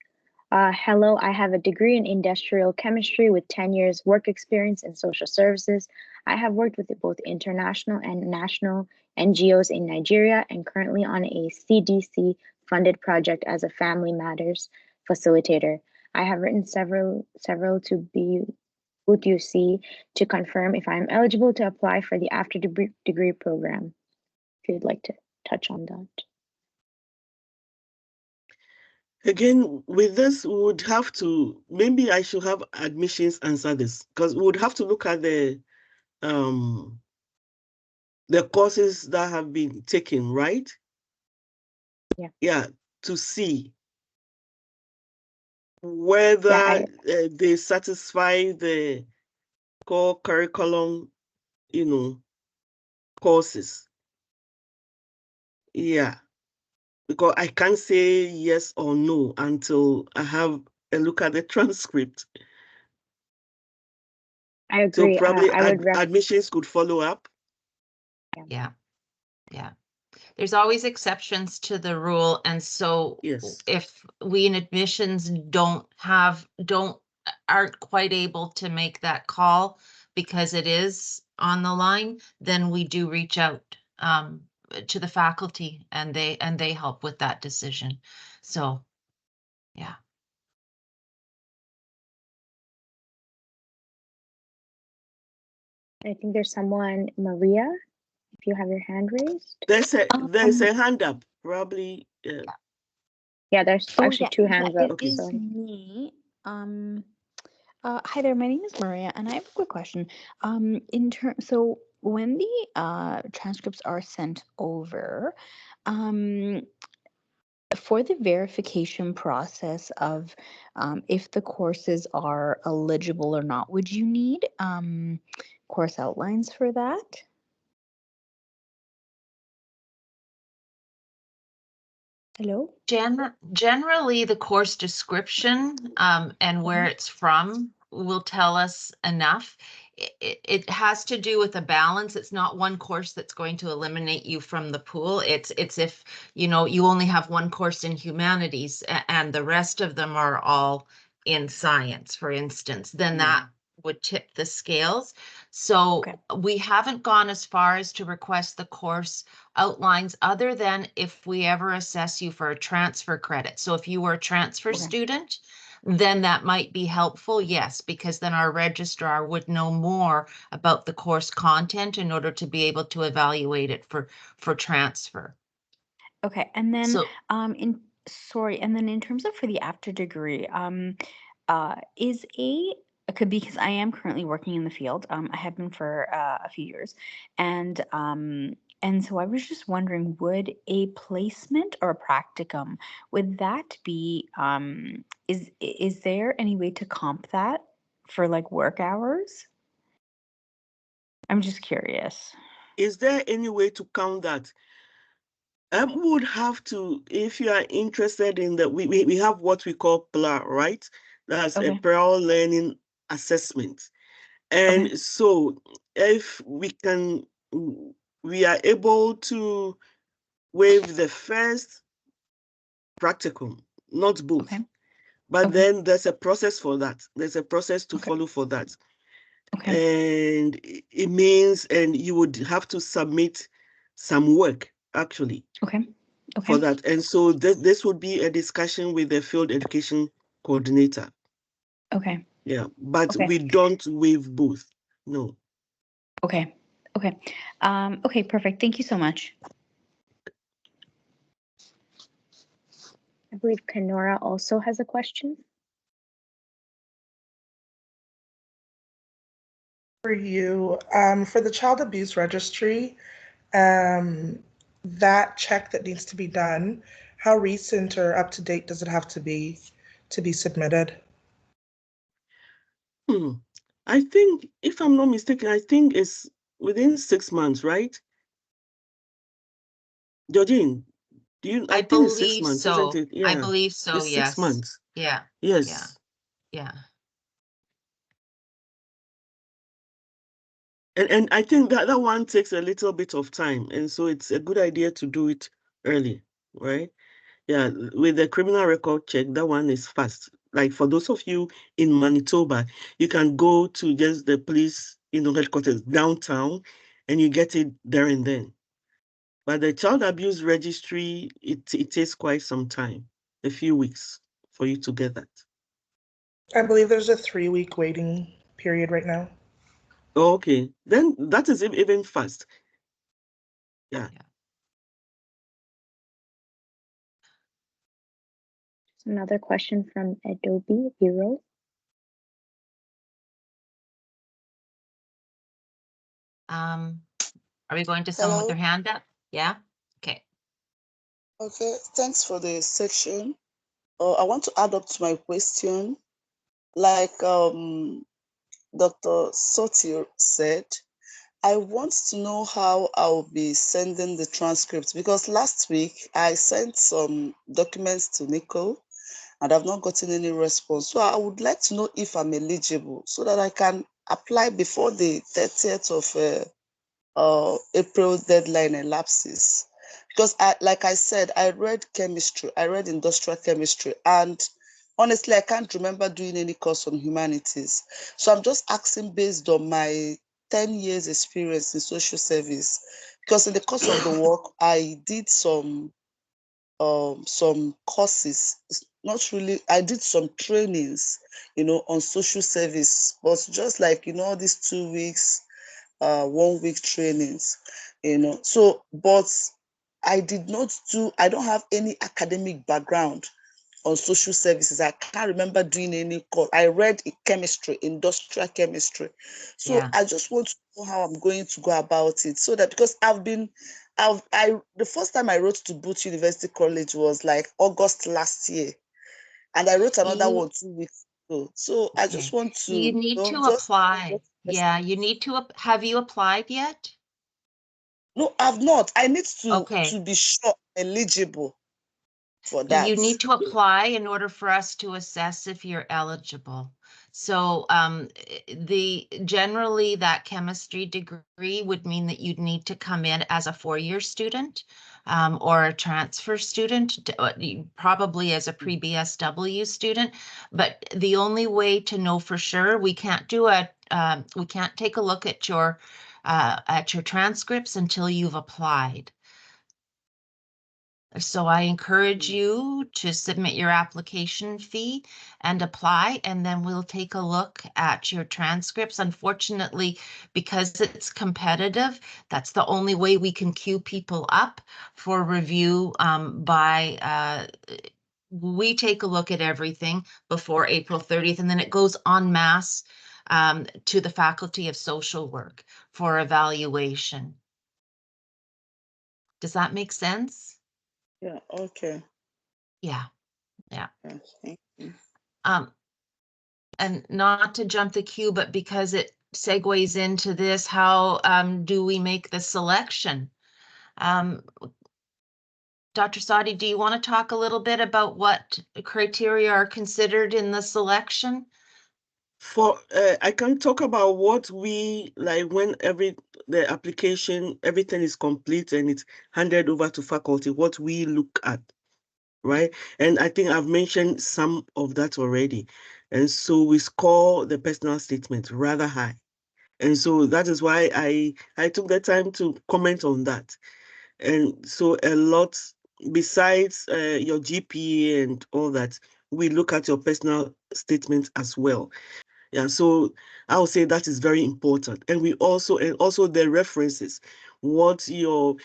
Hello, I have a degree in industrial chemistry with 10 years work experience in social services. I have worked with both international and national NGOs in Nigeria and currently on a CDC funded project as a family matters facilitator. I have written several to be with UC to confirm if I am eligible to apply for the after degree program. If you'd like to touch on that. Again, with this, we would have to, maybe I should have admissions answer this, because we would have to look at the courses that have been taken, right? Yeah. Yeah, to see whether they satisfy the core curriculum, courses. Yeah, because I can't say yes or no until I have a look at the transcript. I agree. So probably I would admissions could follow up. Yeah. There's always exceptions to the rule. And so yes, if we in admissions aren't quite able to make that call because it is on the line, then we do reach out to the faculty and they help with that decision. So, yeah. I think there's someone, Maria, if you have your hand raised. There's a hand up, probably. Yeah, there's actually two hands up. It is me. Hi there, my name is Maria, and I have a quick question. So when the transcripts are sent over, for the verification process of if the courses are eligible or not, would you need course outlines for that? Hello? Generally, the course description and where it's from will tell us enough. It has to do with a balance. It's not one course that's going to eliminate you from the pool. It's if you only have one course in humanities and the rest of them are all in science, for instance, then that would tip the scales. So we haven't gone as far as to request the course outlines other than if we ever assess you for a transfer credit. So if you were a transfer student, then that might be helpful, yes, because then our registrar would know more about the course content in order to be able to evaluate it for transfer. Okay, and then and then in terms of for the after degree, because I am currently working in the field. I have been for a few years, and so I was just wondering, would a placement or a practicum, would that be is there any way to comp that for like work hours? I'm just curious. Is there any way to count that? I would have to, if you are interested in that, we have what we call PLA, right? That's a parallel learning assessment. And so if we are able to waive the first practicum, not both. But then there's a process for that. There's a process to follow for that. And it means, and you would have to submit some work actually for that. And so this would be a discussion with the field education coordinator. Yeah, but we don't waive both. No. Okay. Okay. Okay, perfect. Thank you so much. I believe Kenora also has a question. For you, for the child abuse registry, that check that needs to be done, how recent or up to date does it have to be submitted? I think, if I'm not mistaken, I think it's within 6 months, right? Georgine, I think it's 6 believe months, so. isn't it? Yeah. I believe so, It's yes. 6 months. Yeah. Yes. Yeah. And I think that one takes a little bit of time. And so it's a good idea to do it early, right? Yeah, with the criminal record check, that one is fast. Like for those of you in Manitoba, you can go to just the police, headquarters downtown, and you get it there and then. But the child abuse registry, it takes quite some time, a few weeks for you to get that. I believe there's a 3-week waiting period right now. Oh, okay, then that is even fast. Yeah. Another question from Adobe Hero. Are we going to someone with their hand up? Yeah. Okay. Okay, thanks for the section. I want to add up to my question. Like Dr. Sottie said, I want to know how I'll be sending the transcripts, because last week I sent some documents to Nicole and I've not gotten any response. So I would like to know if I'm eligible so that I can apply before the 30th of April deadline elapses. Because like I said, I read chemistry, I read industrial chemistry, and honestly, I can't remember doing any course on humanities. So I'm just asking based on my 10 years experience in social service, because in the course of the work, I did some courses. It's not really, I did some trainings, on social service, but just like, all these 2 weeks, 1 week trainings, So, but I don't have any academic background on social services. I can't remember doing any course. I read chemistry, industrial chemistry. So Yeah. I just want to know how I'm going to go about it, so that, because the first time I wrote to Booth University College was like August last year. And I wrote another one 2 weeks ago. So I just want to, You need to just apply. Yeah, you need to, have you applied yet? No, I've not. I need Okay. to be sure I'm eligible for that. You need to apply in order for us to assess if you're eligible. So generally that chemistry degree would mean that you'd need to come in as a 4-year student or a transfer student, probably as a pre-BSW student. But the only way to know for sure, we can't take a look at your transcripts until you've applied. So I encourage you to submit your application fee and apply, and then we'll take a look at your transcripts. Unfortunately, because it's competitive, that's the only way we can queue people up for review we take a look at everything before April 30th, and then it goes en masse to the Faculty of Social Work for evaluation. Does that make sense? Yeah, okay. Yeah. Okay. And not to jump the queue, but because it segues into this, how do we make the selection? Dr. Sottie, do you want to talk a little bit about what criteria are considered in the selection? I can talk about what we like when the application, everything is complete and it's handed over to faculty, what we look at, right? And I think I've mentioned some of that already. And so we score the personal statement rather high. And so that is why I took the time to comment on that. And so a lot, besides your GPA and all that, we look at your personal statement as well. Yeah, so I would say that is very important. And also the references, what your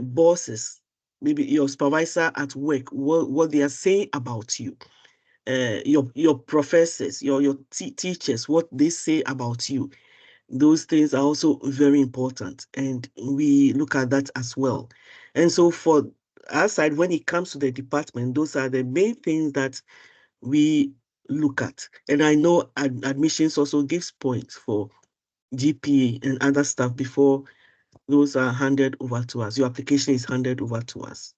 bosses, maybe your supervisor at work, what they are saying about you, your professors, your teachers, what they say about you. Those things are also very important, and we look at that as well. And so for our side, when it comes to the department, those are the main things that we look at. And I know admissions also gives points for GPA and other stuff before those are handed over to us. Your application is handed over to us.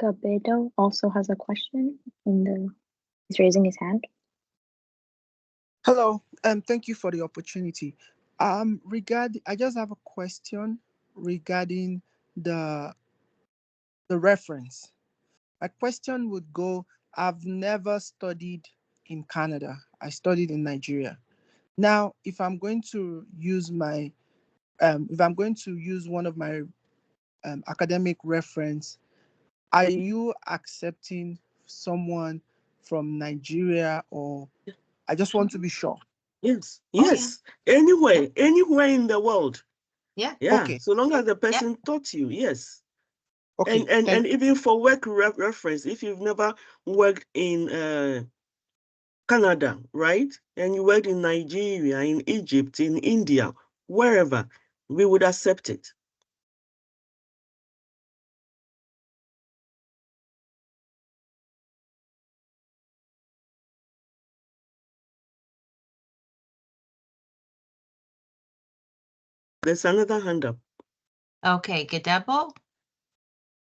Gabedo also has a question he's raising his hand. Hello, thank you for the opportunity. I just have a question regarding the reference. My question would go, I've never studied in Canada. I studied in Nigeria. Now, if I'm going to use one of my academic reference, are you accepting someone from Nigeria, or I just want to be sure? Yes, yes. Anywhere in the world. Yeah. Okay. So long as the person taught you, yes. Okay. And even for work reference, if you've never worked in Canada, right? And you worked in Nigeria, in Egypt, in India, wherever, we would accept it. There's another hand up. Okay, Gadebo.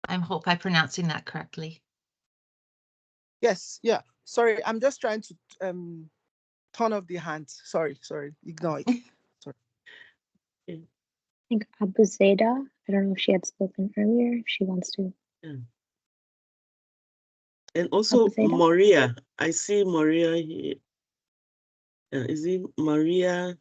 I hope I'm pronouncing that correctly. Yes, yeah. Sorry, I'm just trying to turn off the hand. Sorry, ignore it. Sorry. I think Abu Zeda, I don't know if she had spoken earlier, if she wants to. Yeah. And also Maria, I see Maria here. Is it Maria?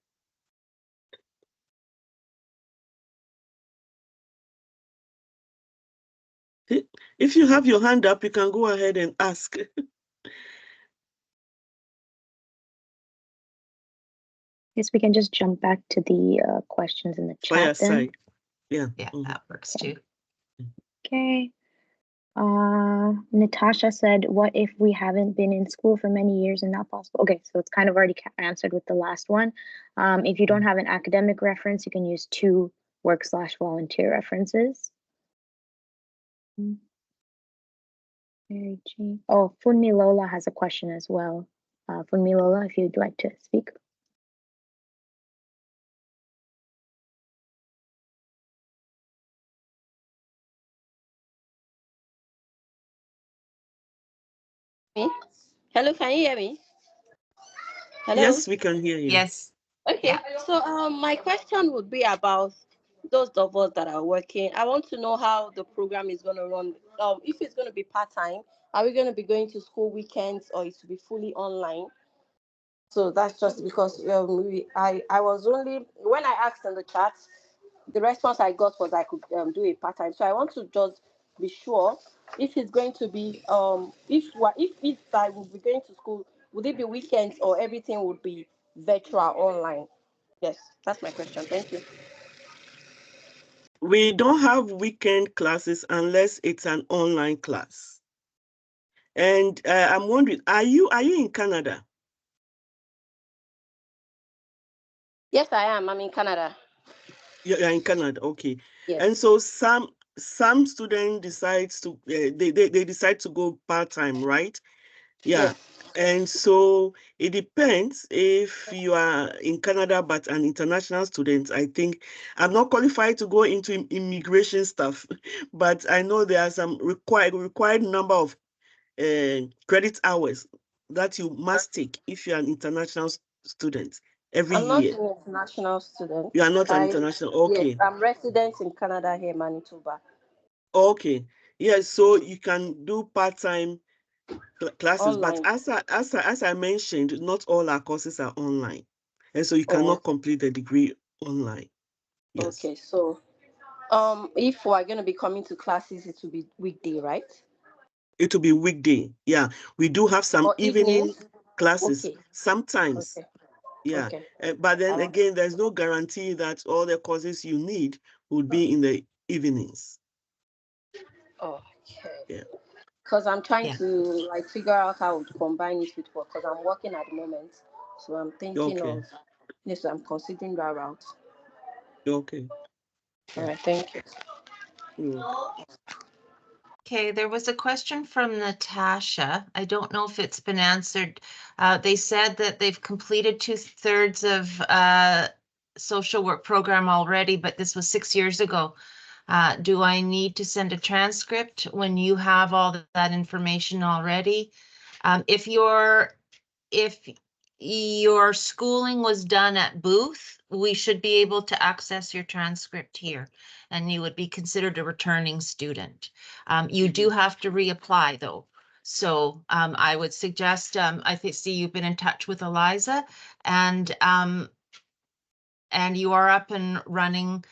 If you have your hand up, you can go ahead and ask. Guess we can just jump back to the questions in the chat then. Yeah. Yeah, that works too. Okay. Natasha said, what if we haven't been in school for many years and not possible? Okay, so it's kind of already answered with the last one. If you don't have an academic reference, you can use 2 work/volunteer references. Oh, Funmilola has a question as well. Funmilola, if you'd like to speak. Hello, can you hear me? Hello? Yes, we can hear you. Yes. Okay, so my question would be about those of us that are working. I want to know how the program is going to run. If it's going to be part-time, are we going to be going to school weekends, or it will be fully online? So that's just because I was only, when I asked in the chat, the response I got was I could do a part-time. So I want to just be sure if it's going to be if I will be going to school, would it be weekends or everything would be virtual online? Yes, that's my question. Thank you. We don't have weekend classes unless it's an online class. And I'm wondering, are you in Canada? Yes, I am. I'm in Canada. You're in Canada, okay. Yes. And so some students decides to they decide to go part-time, right? Yeah. Yes. And so it depends if you are in Canada but an international student. I think I'm not qualified to go into immigration stuff, but I know there are some required number of credit hours that you must take if you're an international student every I'm not year. an international student. You are not an international, okay. Yes, I'm resident in Canada here, Manitoba. Okay, yes, so you can do part-time classes, Online. but as I mentioned, not all our courses are online, and so you cannot complete the degree online. Yes. Okay, so if we're going to be coming to classes, it will be weekday, right? It will be weekday. Yeah, we do have some Or evening evenings? classes Okay, sometimes. okay, Yeah, okay. but then Uh, again, there's no guarantee that all the courses you need would be in the evenings. okay. Yeah. Because I'm trying Yeah. to like figure out how to combine it with work, because I'm working at the moment. So I'm thinking Okay. of, yes, I'm considering that route. Okay. All Yeah. right, thank you. You're welcome. Okay, there was a question from Natasha. I don't know if it's been answered. They said that they've completed 2/3 of social work program already, but this was 6 years ago. Do I need to send a transcript when you have all that information already? If your schooling was done at Booth, we should be able to access your transcript here, and you would be considered a returning student. You do have to reapply though. So I would suggest, I see you've been in touch with Eliza, and you are up and running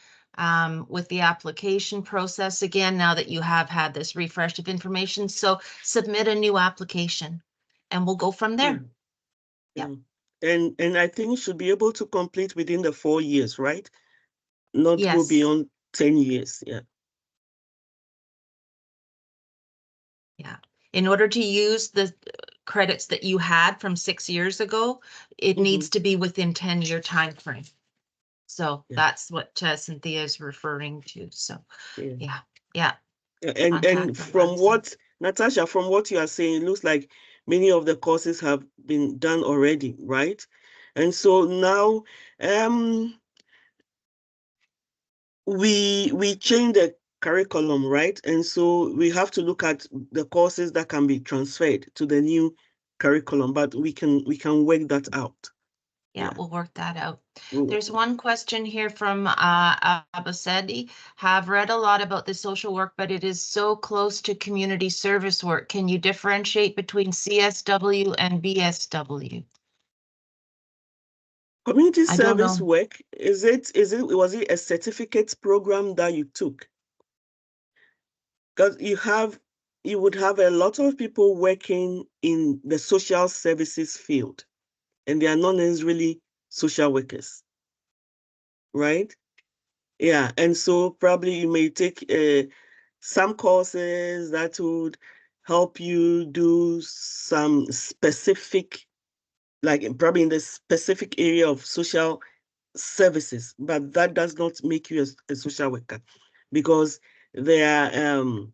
with the application process again, now that you have had this refresh of information. So submit a new application and we'll go from there. Yeah. And I think you should be able to complete within the 4 years, right? Not go Yes. beyond 10 years. Yeah. Yeah. In order to use the credits that you had from 6 years ago, it needs to be within 10-year time frame. So Yeah. that's what Cynthia is referring to. So Yeah. yeah. And Contact from Eliza. what, Natasha, from what you are saying, it looks like many of the courses have been done already, right? And so now we change the curriculum, right? And so we have to look at the courses that can be transferred to the new curriculum, but we can work that out. Yeah, we'll work that out. We'll- There's one question here from Abasedi. Have read a lot about the social work, but it is so close to community service work. Can you differentiate between CSW and BSW? Community I don't service know. work, was it a certificate program that you took? Because you would have a lot of people working in the social services field, and they are not necessarily social workers, right? Yeah, and so probably you may take some courses that would help you do some specific, like probably in the specific area of social services, but that does not make you a social worker, because there are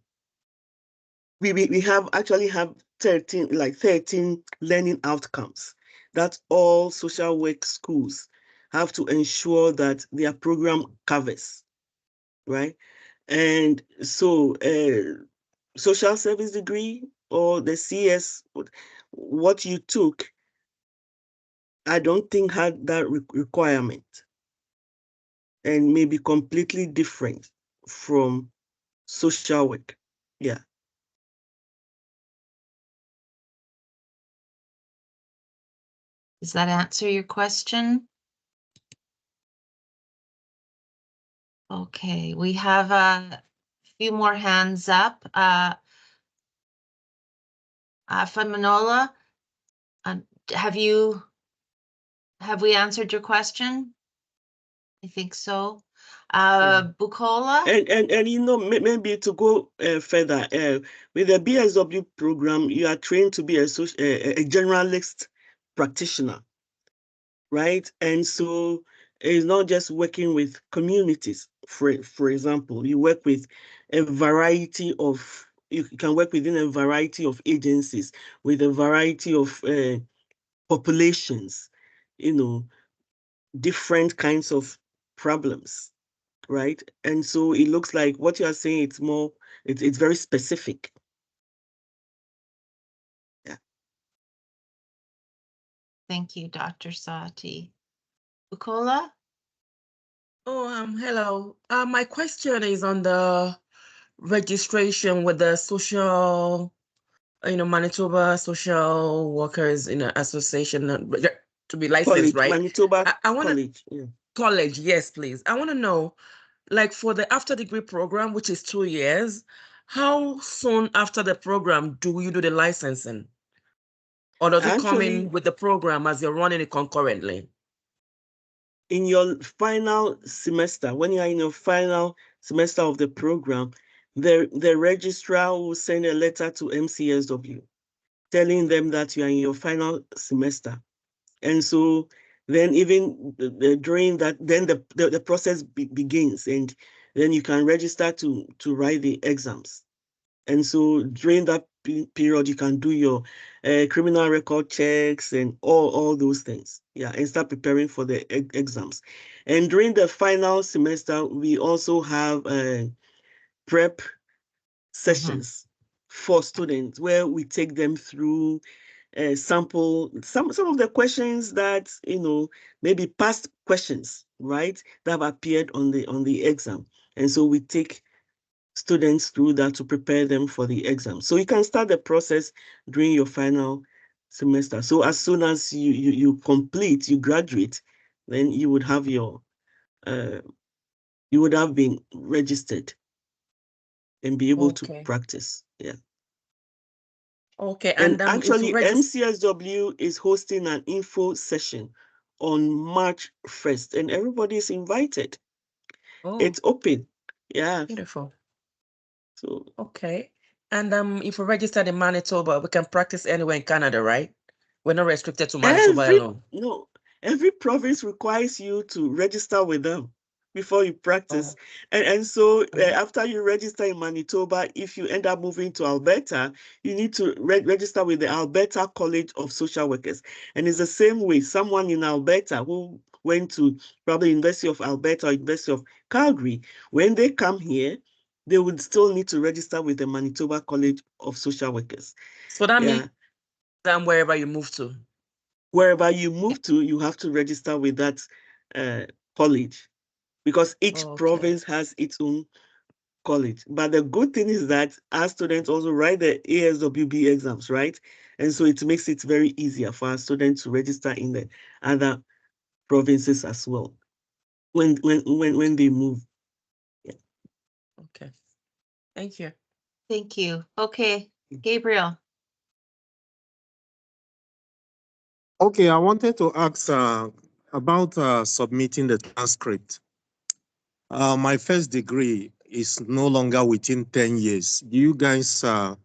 we actually have 13 learning outcomes that all social work schools have to ensure that their program covers, right? And so social service degree or the CS, what you took, I don't think had that requirement, and may be completely different from social work. Yeah. Does that answer your question? Okay, we have a few more hands up. Faminola, have we answered your question? I think so. Bukola? And you know, maybe to go further, with the BSW program, you are trained to be a generalist practitioner, right? And so it's not just working with communities. For example, you work with a variety of, you can work within a variety of agencies with a variety of populations, you know, different kinds of problems, right? And so it looks like what you are saying, it's very specific. Yeah. Thank you, Dr. Sottie. Bukola? Oh, hello. My question is on the registration with the social, Manitoba Social Workers Association to be licensed, College, right? Manitoba I want to. College. Yeah. college, yes, please. I want to know, like for the after degree program, which is 2 years, how soon after the program do you do the licensing? Or does it come Actually, in with the program as you're running it concurrently? in your final semester, when you are in your final semester of the program, the registrar will send a letter to MCSW telling them that you are in your final semester. And so then even during that, then the process begins, and then you can register to write the exams. And so during that period, you can do your criminal record checks and all those things. Yeah, and start preparing for the exams. And during the final semester, we also have prep sessions for students where we take them through sample some of the questions that maybe past questions, right, that have appeared on the exam. And so we take students through that to prepare them for the exam. So you can start the process during your final semester. So as soon as you complete, you graduate, then you would have your you would have been registered and be able to practice. Yeah. Okay, And and actually, MCSW is hosting an info session on March 1st, and everybody is invited. It's open. Yeah. Beautiful. So okay. And if we registered in Manitoba, we can practice anywhere in Canada, right? We're not restricted to Manitoba alone. No, every province requires you to register with them before you practice. And so after you register in Manitoba, if you end up moving to Alberta, you need to register with the Alberta College of Social Workers. And it's the same way, someone in Alberta who went to probably University of Alberta or University of Calgary, when they come here, they would still need to register with the Manitoba College of Social Workers. So that means wherever you move to. Wherever you move to, you have to register with that college, because each province has its own college. But the good thing is that our students also write the ASWB exams, right? And so it makes it very easier for our students to register in the other provinces as well when they move. Yeah. Okay. Thank you. Thank you. Okay, Gabriel. Okay, I wanted to ask about submitting the transcript. My first degree is no longer within 10 years. Do you guys, do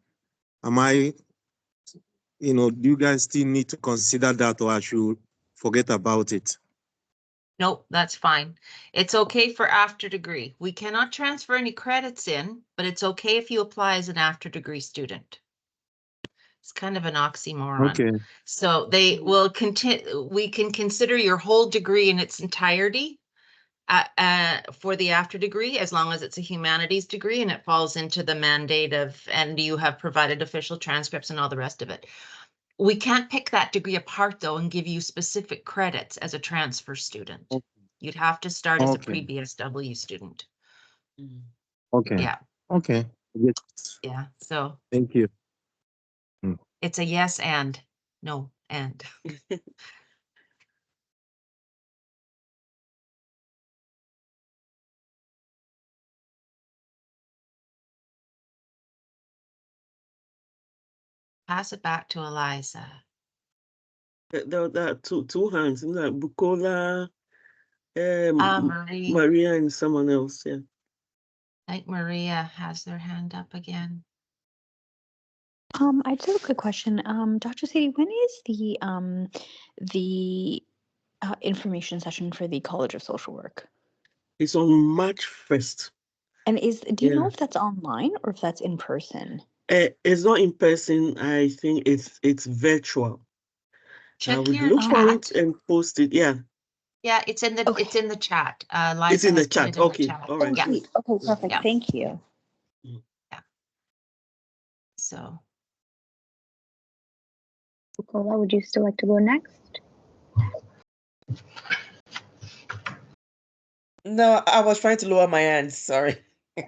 you guys still need to consider that, or I should forget about it? Nope, that's fine. It's okay for after degree. We cannot transfer any credits in, but it's okay if you apply as an after degree student. It's kind of an oxymoron. Okay. So they will continue. We can consider your whole degree in its entirety for the after degree, as long as it's a humanities degree and it falls into the mandate of, and you have provided official transcripts and all the rest of it. We can't pick that degree apart though and give you specific credits as a transfer student. Okay. You'd have to start as a pre-BSW student. Okay. Yeah. Okay. Yeah. So thank you. it's a yes and no and. Pass it back to Eliza. There are two hands, like Bukola, Marie. Maria, and someone else. Yeah. I think Maria has their hand up again. I just have a quick question. Dr. Sadie, when is the information session for the College of Social Work? It's on March 1st. And do you know if that's online or if that's in person? It's not in person. I think it's virtual. I would look for it and post it. Yeah. Yeah, it's in the it's in the chat. Liza it's in the has put chat. it in Okay. the chat. All right. Yeah. Good. Okay, perfect. Yeah. Thank you. Yeah. So. Bukola, would you still like to go next? No, I was trying to lower my hands. Sorry. Is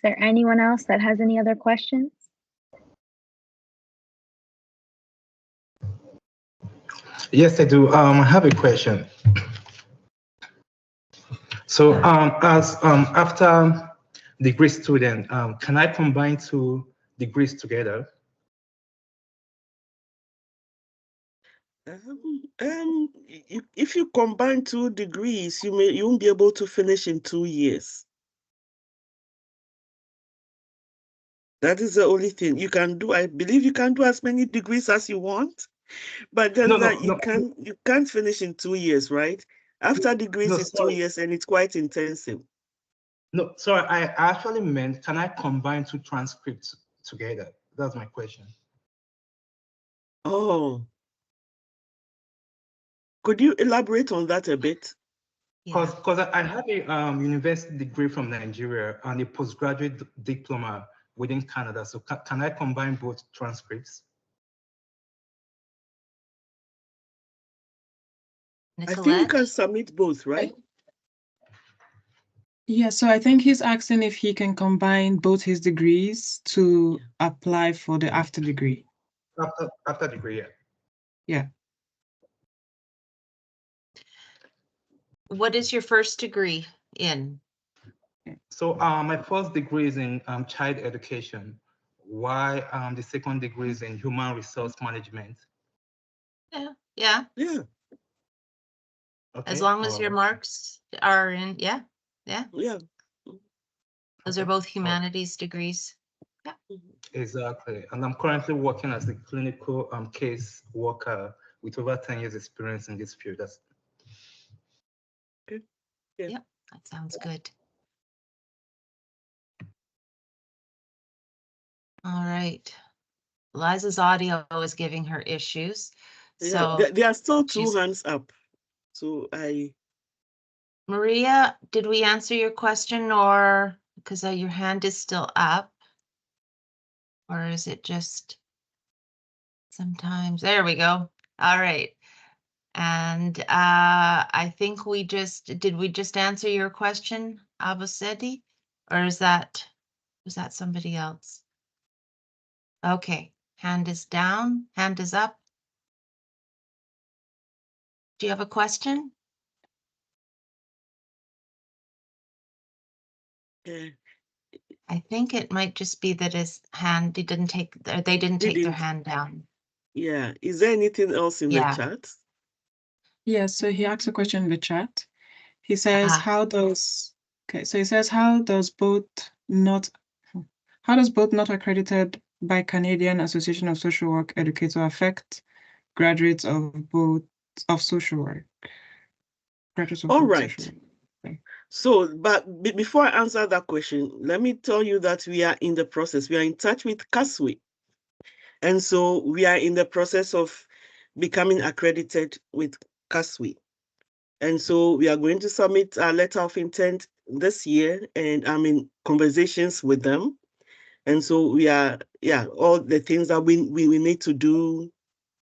there anyone else that has any other questions? Yes, I do. I have a question. So, as after degree student, can I combine 2 degrees together? If you combine 2 degrees, you won't be able to finish in 2 years. That is the only thing you can do. I believe you can do as many degrees as you want, but then you can't finish in 2 years, right? After degrees is 2 years, and it's quite intensive. No, sorry, I actually meant, can I combine 2 transcripts together? That's my question. Oh, could you elaborate on that a bit? Because I have a university degree from Nigeria and a postgraduate diploma within Canada. So can I combine both transcripts? I think you can submit both, right? Yeah, so I think he's asking if he can combine both his degrees to apply for the after degree. After degree, yeah. Yeah. What is your first degree in? So my first degree is in child education, while the second degree is in human resource management. Yeah. Okay, As long as your marks are in, yeah. Those are both humanities degrees. Yeah. Exactly. And I'm currently working as a clinical case worker with over 10 years experience in this field. That's good. Yeah, that sounds good. All right. Liza's audio is giving her issues. So there are still 2 hands up. So Maria, did we answer your question, or because your hand is still up? Or is it just sometimes? There we go. All right. And I think did we just answer your question, Abasedi? Or was that somebody else? Okay, hand is down, hand is up. Do you have a question? I think it might just be that his hand, they didn't take their hand down. Yeah. Is there anything else in the chat? Yeah, so he asked a question in the chat. He says, how does both not accredited by Canadian Association of Social Work Educator affect graduates of social work? All right. So, but before I answer that question, let me tell you that we are in the process. We are in touch with CASWI. And so we are in the process of becoming accredited with CASWI. And so we are going to submit a letter of intent this year, and I'm in conversations with them. And so we are, all the things that we need to do,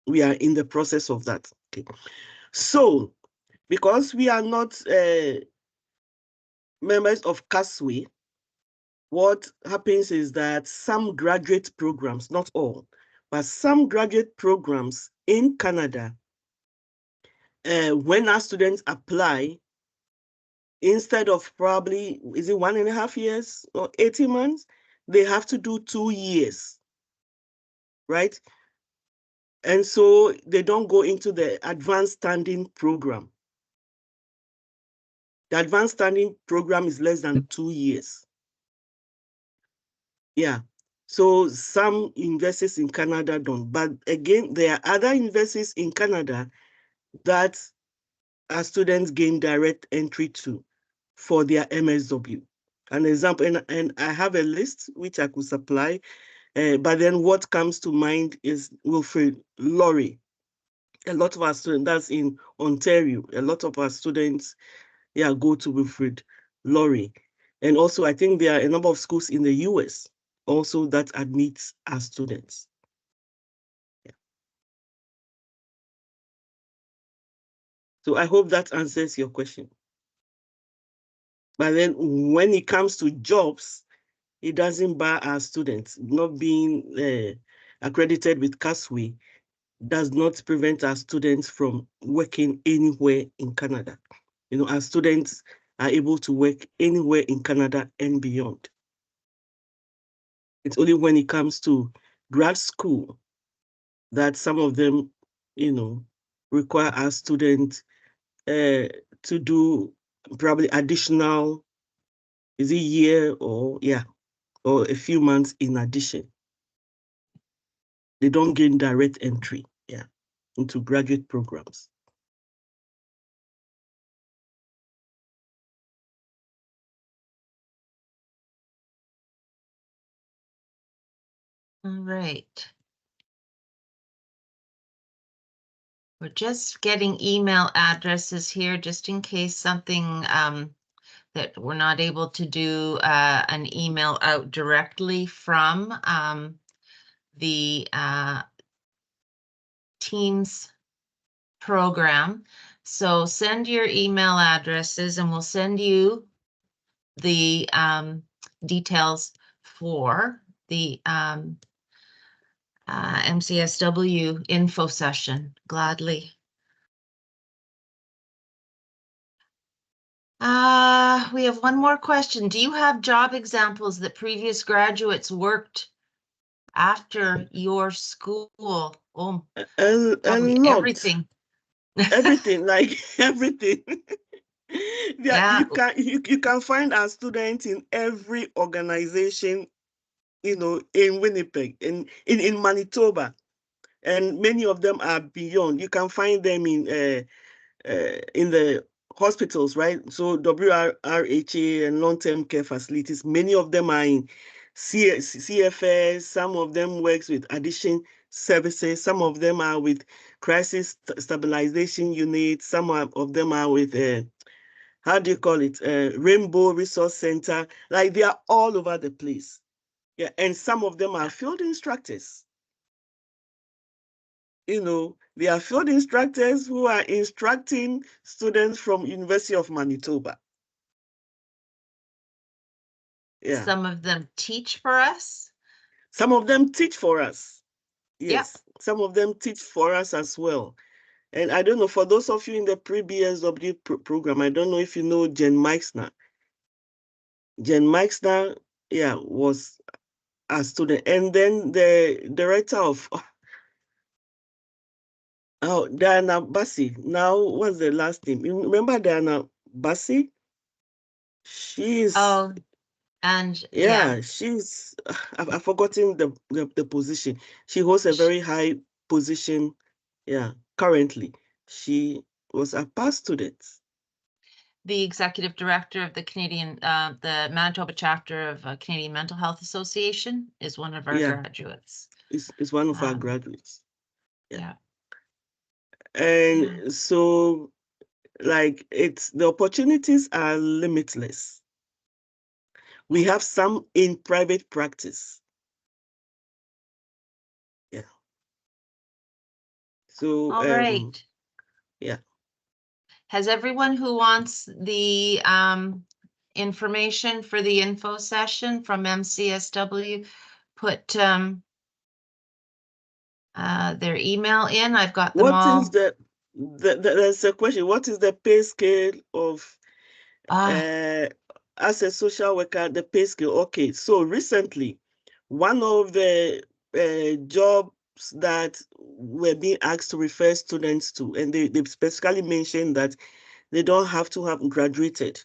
we are in the process of that. Okay. So, because we are not members of CASWI, what happens is that some graduate programs, not all, but some graduate programs in Canada, when our students apply, instead of probably, is it 1.5 years or 18 months, they have to do 2 years, right? And so they don't go into the advanced standing program. The advanced standing program is less than 2 years. Yeah. So some universities in Canada don't. But again, there are other universities in Canada that our students gain direct entry to for their MSW. An example, and I have a list which I could supply, but then what comes to mind is Wilfrid Laurier. A lot of our students, that's in Ontario, a lot of our students, go to Wilfrid Laurier. And also, I think there are a number of schools in the US also that admits our students. Yeah. So I hope that answers your question. But then when it comes to jobs, it doesn't bar our students not being accredited with CASWI. does not prevent our students from working anywhere in Canada. You know, our students are able to work anywhere in Canada and beyond. It's only when it comes to grad school that some of them, you know, require our students to do probably additional, is it year or a few months in addition. They don't gain direct entry, into graduate programs. All right. We're just getting email addresses here just in case something that we're not able to do an email out directly from the Teams program. So send your email addresses and we'll send you the details for the MCSW info session, gladly. We have one more question. Do you have job examples that previous graduates worked after your school? Oh, probably everything. Everything, like everything. Yeah. You can find our students in every organization, you know, in Winnipeg, in Manitoba, and many of them are beyond. You can find them in the hospitals, right? So WRHA and long-term care facilities. Many of them are in CFS. Some of them works with addiction services. Some of them are with crisis stabilization units. Some of them are with how do you call it? Rainbow Resource Center. Like they are all over the place. Yeah, and some of them are field instructors. You know, they are field instructors who are instructing students from University of Manitoba. Yeah. Some of them teach for us. Some of them teach for us. Yes. Yep. Some of them teach for us as well. And I don't know, for those of you in the pre-BSW program, I don't know if you know Jen Meixner. Jen Meixner, was a student. And then the director of Diana Bassi. Now, what's the last name? You remember Diana Bassi? She's and she's I've forgotten the position. She holds a very high position. Currently she was a past student. The executive director of the the Manitoba chapter of Canadian Mental Health Association is one of our graduates. It's one of our graduates. Yeah. And so, like, the opportunities are limitless. We have some in private practice. Yeah. So, all right. Yeah. Has everyone who wants the information for the info session from MCSW put their email in? I've got them all. What is there's a question. What is the pay scale of as a social worker, the pay scale? Okay, so recently, one of the jobs that were being asked to refer students to, and they specifically mentioned that they don't have to have graduated.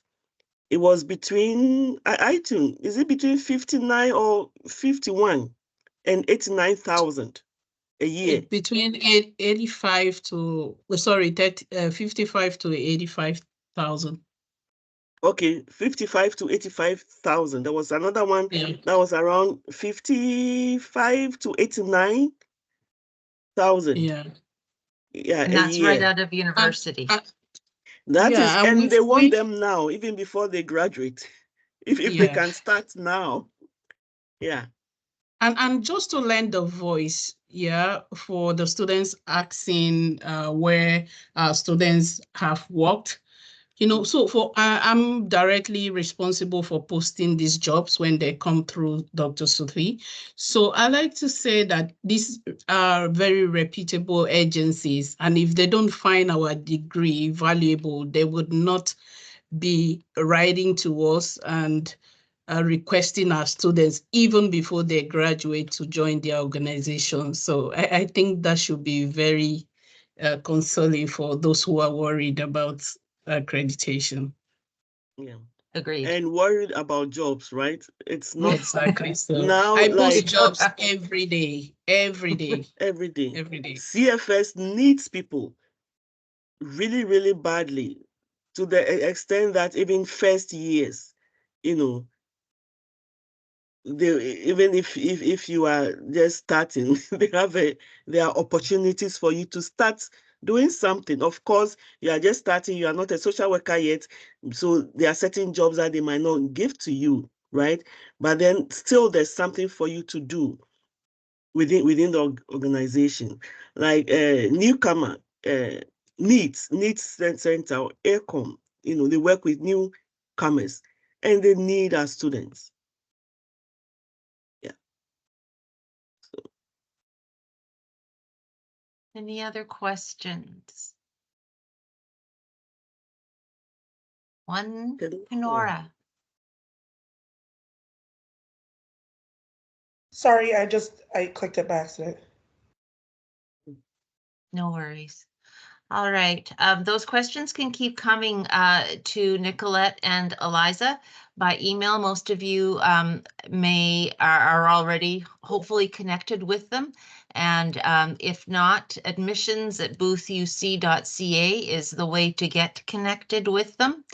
It was between, is it between 59 or 51 and 89,000 a year? Between 85 to, 55 to 85,000. Okay, 55 to 85,000. There was another one that was around 55 to 89,000. Yeah, and that's right out of university. And they want them now, even before they graduate, if they can start now. Yeah. And just to lend a voice, for the students asking where students have worked, You know, so I'm directly responsible for posting these jobs when they come through Dr. Sottie. So I like to say that these are very reputable agencies, and if they don't find our degree valuable, they would not be writing to us and requesting our students even before they graduate to join their organization. So I think that should be very consoling for those who are worried about accreditation. Yeah. Agreed. And worried about jobs, right? It's not exactly. So now I post like jobs every day. every day. Every day. CFS needs people really, really badly, to the extent that even first years, you know, even if you are just starting, there are opportunities for you to start doing something. Of course, you are just starting, you are not a social worker yet, so there are certain jobs that they might not give to you, right? But then still there's something for you to do within the organization. Like newcomer, needs center or AIRCOM, you know, they work with newcomers and they need our students. Any other questions? One, Nora. Sorry, I clicked it by accident. No worries. All right, those questions can keep coming to Nicolette and Eliza by email. Most of you are already hopefully connected with them. And if not, admissions@boothuc.ca is the way to get connected with them.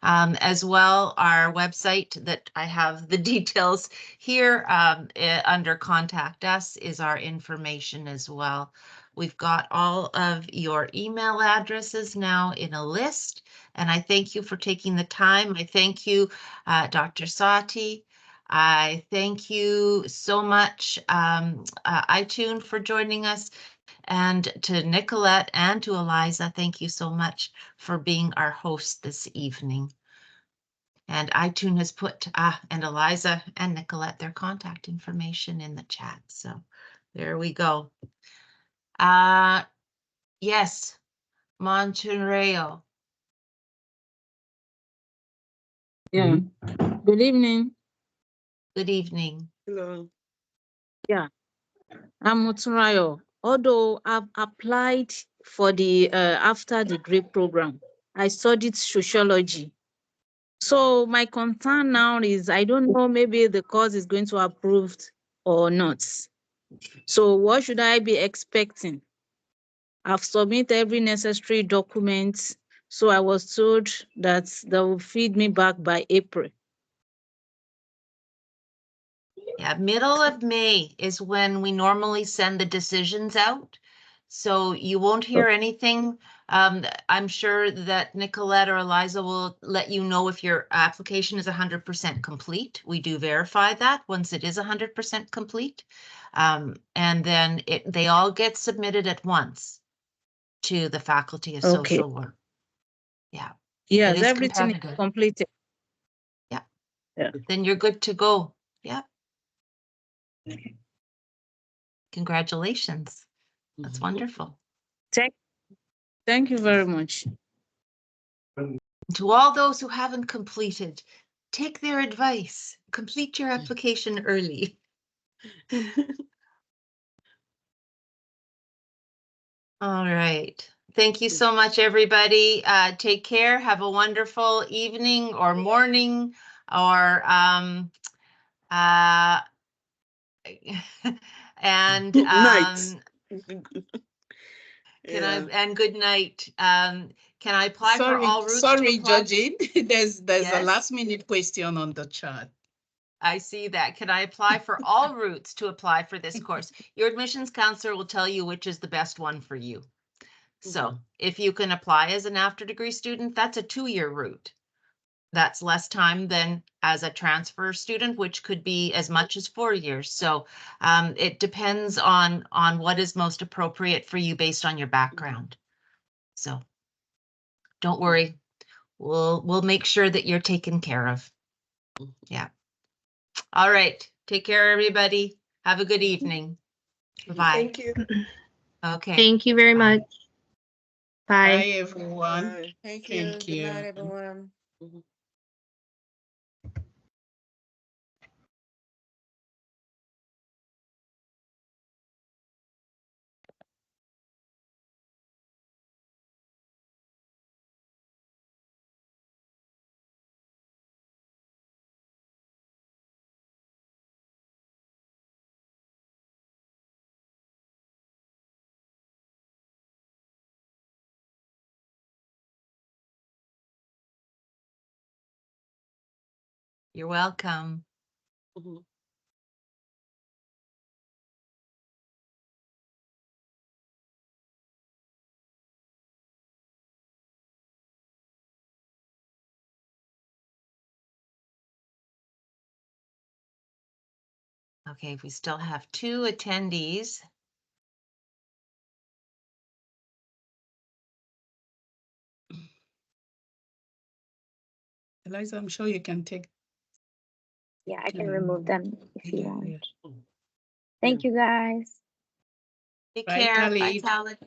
As well, our website that I have the details here under Contact Us is our information as well. We've got all of your email addresses now in a list, and I thank you for taking the time. I thank you, Dr. Sottie. I thank you so much, iTunes, for joining us, and to Nicolette and to Eliza, thank you so much for being our host this evening. And iTunes has put, and Eliza and Nicolette, their contact information in the chat. So there we go. Yes, Monterrey. Yeah. Good evening. Good evening. Hello. Yeah, I'm Muturayo. Although I've applied for the after degree program, I studied sociology. So my concern now is I don't know, maybe the course is going to be approved or not. So what should I be expecting? I've submitted every necessary document. So I was told that they will feed me back by April. Yeah, middle of May is when we normally send the decisions out. So you won't hear anything. I'm sure that Nicolette or Eliza will let you know if your application is 100% complete. We do verify that once it is 100% complete. And then they all get submitted at once to the Faculty of Social Work. Yeah. Yes, everything is completed. Yeah. Then you're good to go. Yeah. Congratulations. That's wonderful. Thank you very much. To all those who haven't completed, take their advice. Complete your application early. All right. Thank you so much, everybody. Take care. Have a wonderful evening or morning or and night. And good night. Can I apply for all routes? Sorry, Georgie. There's a last minute question on the chat. I see that. Can I apply for all routes to apply for this course? Your admissions counselor will tell you which is the best one for you. So if you can apply as an after degree student, that's a 2-year route. That's less time than as a transfer student, which could be as much as 4 years. So it depends on what is most appropriate for you based on your background. So don't worry, we'll make sure that you're taken care of. Yeah. All right. Take care, everybody. Have a good evening. Bye. Thank you. Okay. Thank you very much. Bye. Bye, everyone. Bye. Thank you. Thank Good night, you. everyone. You're welcome. Okay, we still have 2 attendees. Eliza, I'm sure you can take. Yeah, I can remove them if you Yeah, want. yeah. Thank you, guys. Take Bye, care. Bye, Khalid. Khalid.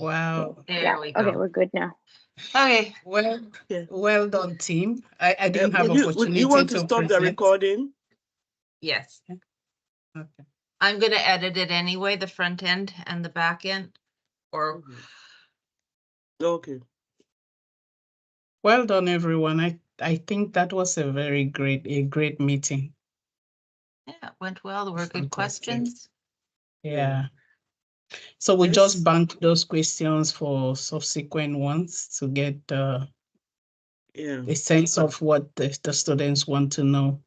Wow. There Yeah. we Okay, go. we're good now. Okay. Well done, team. I didn't have opportunity you want to to stop the present. recording? Yes. Okay. I'm going to edit it anyway, the front end and the back end. Or Okay. Well done, everyone. I think that was a great meeting. yeah, it went well. There were good Fantastic. questions. Yeah. So we Yes. just bank those questions for subsequent ones to get Yeah. a sense of what the students want to know.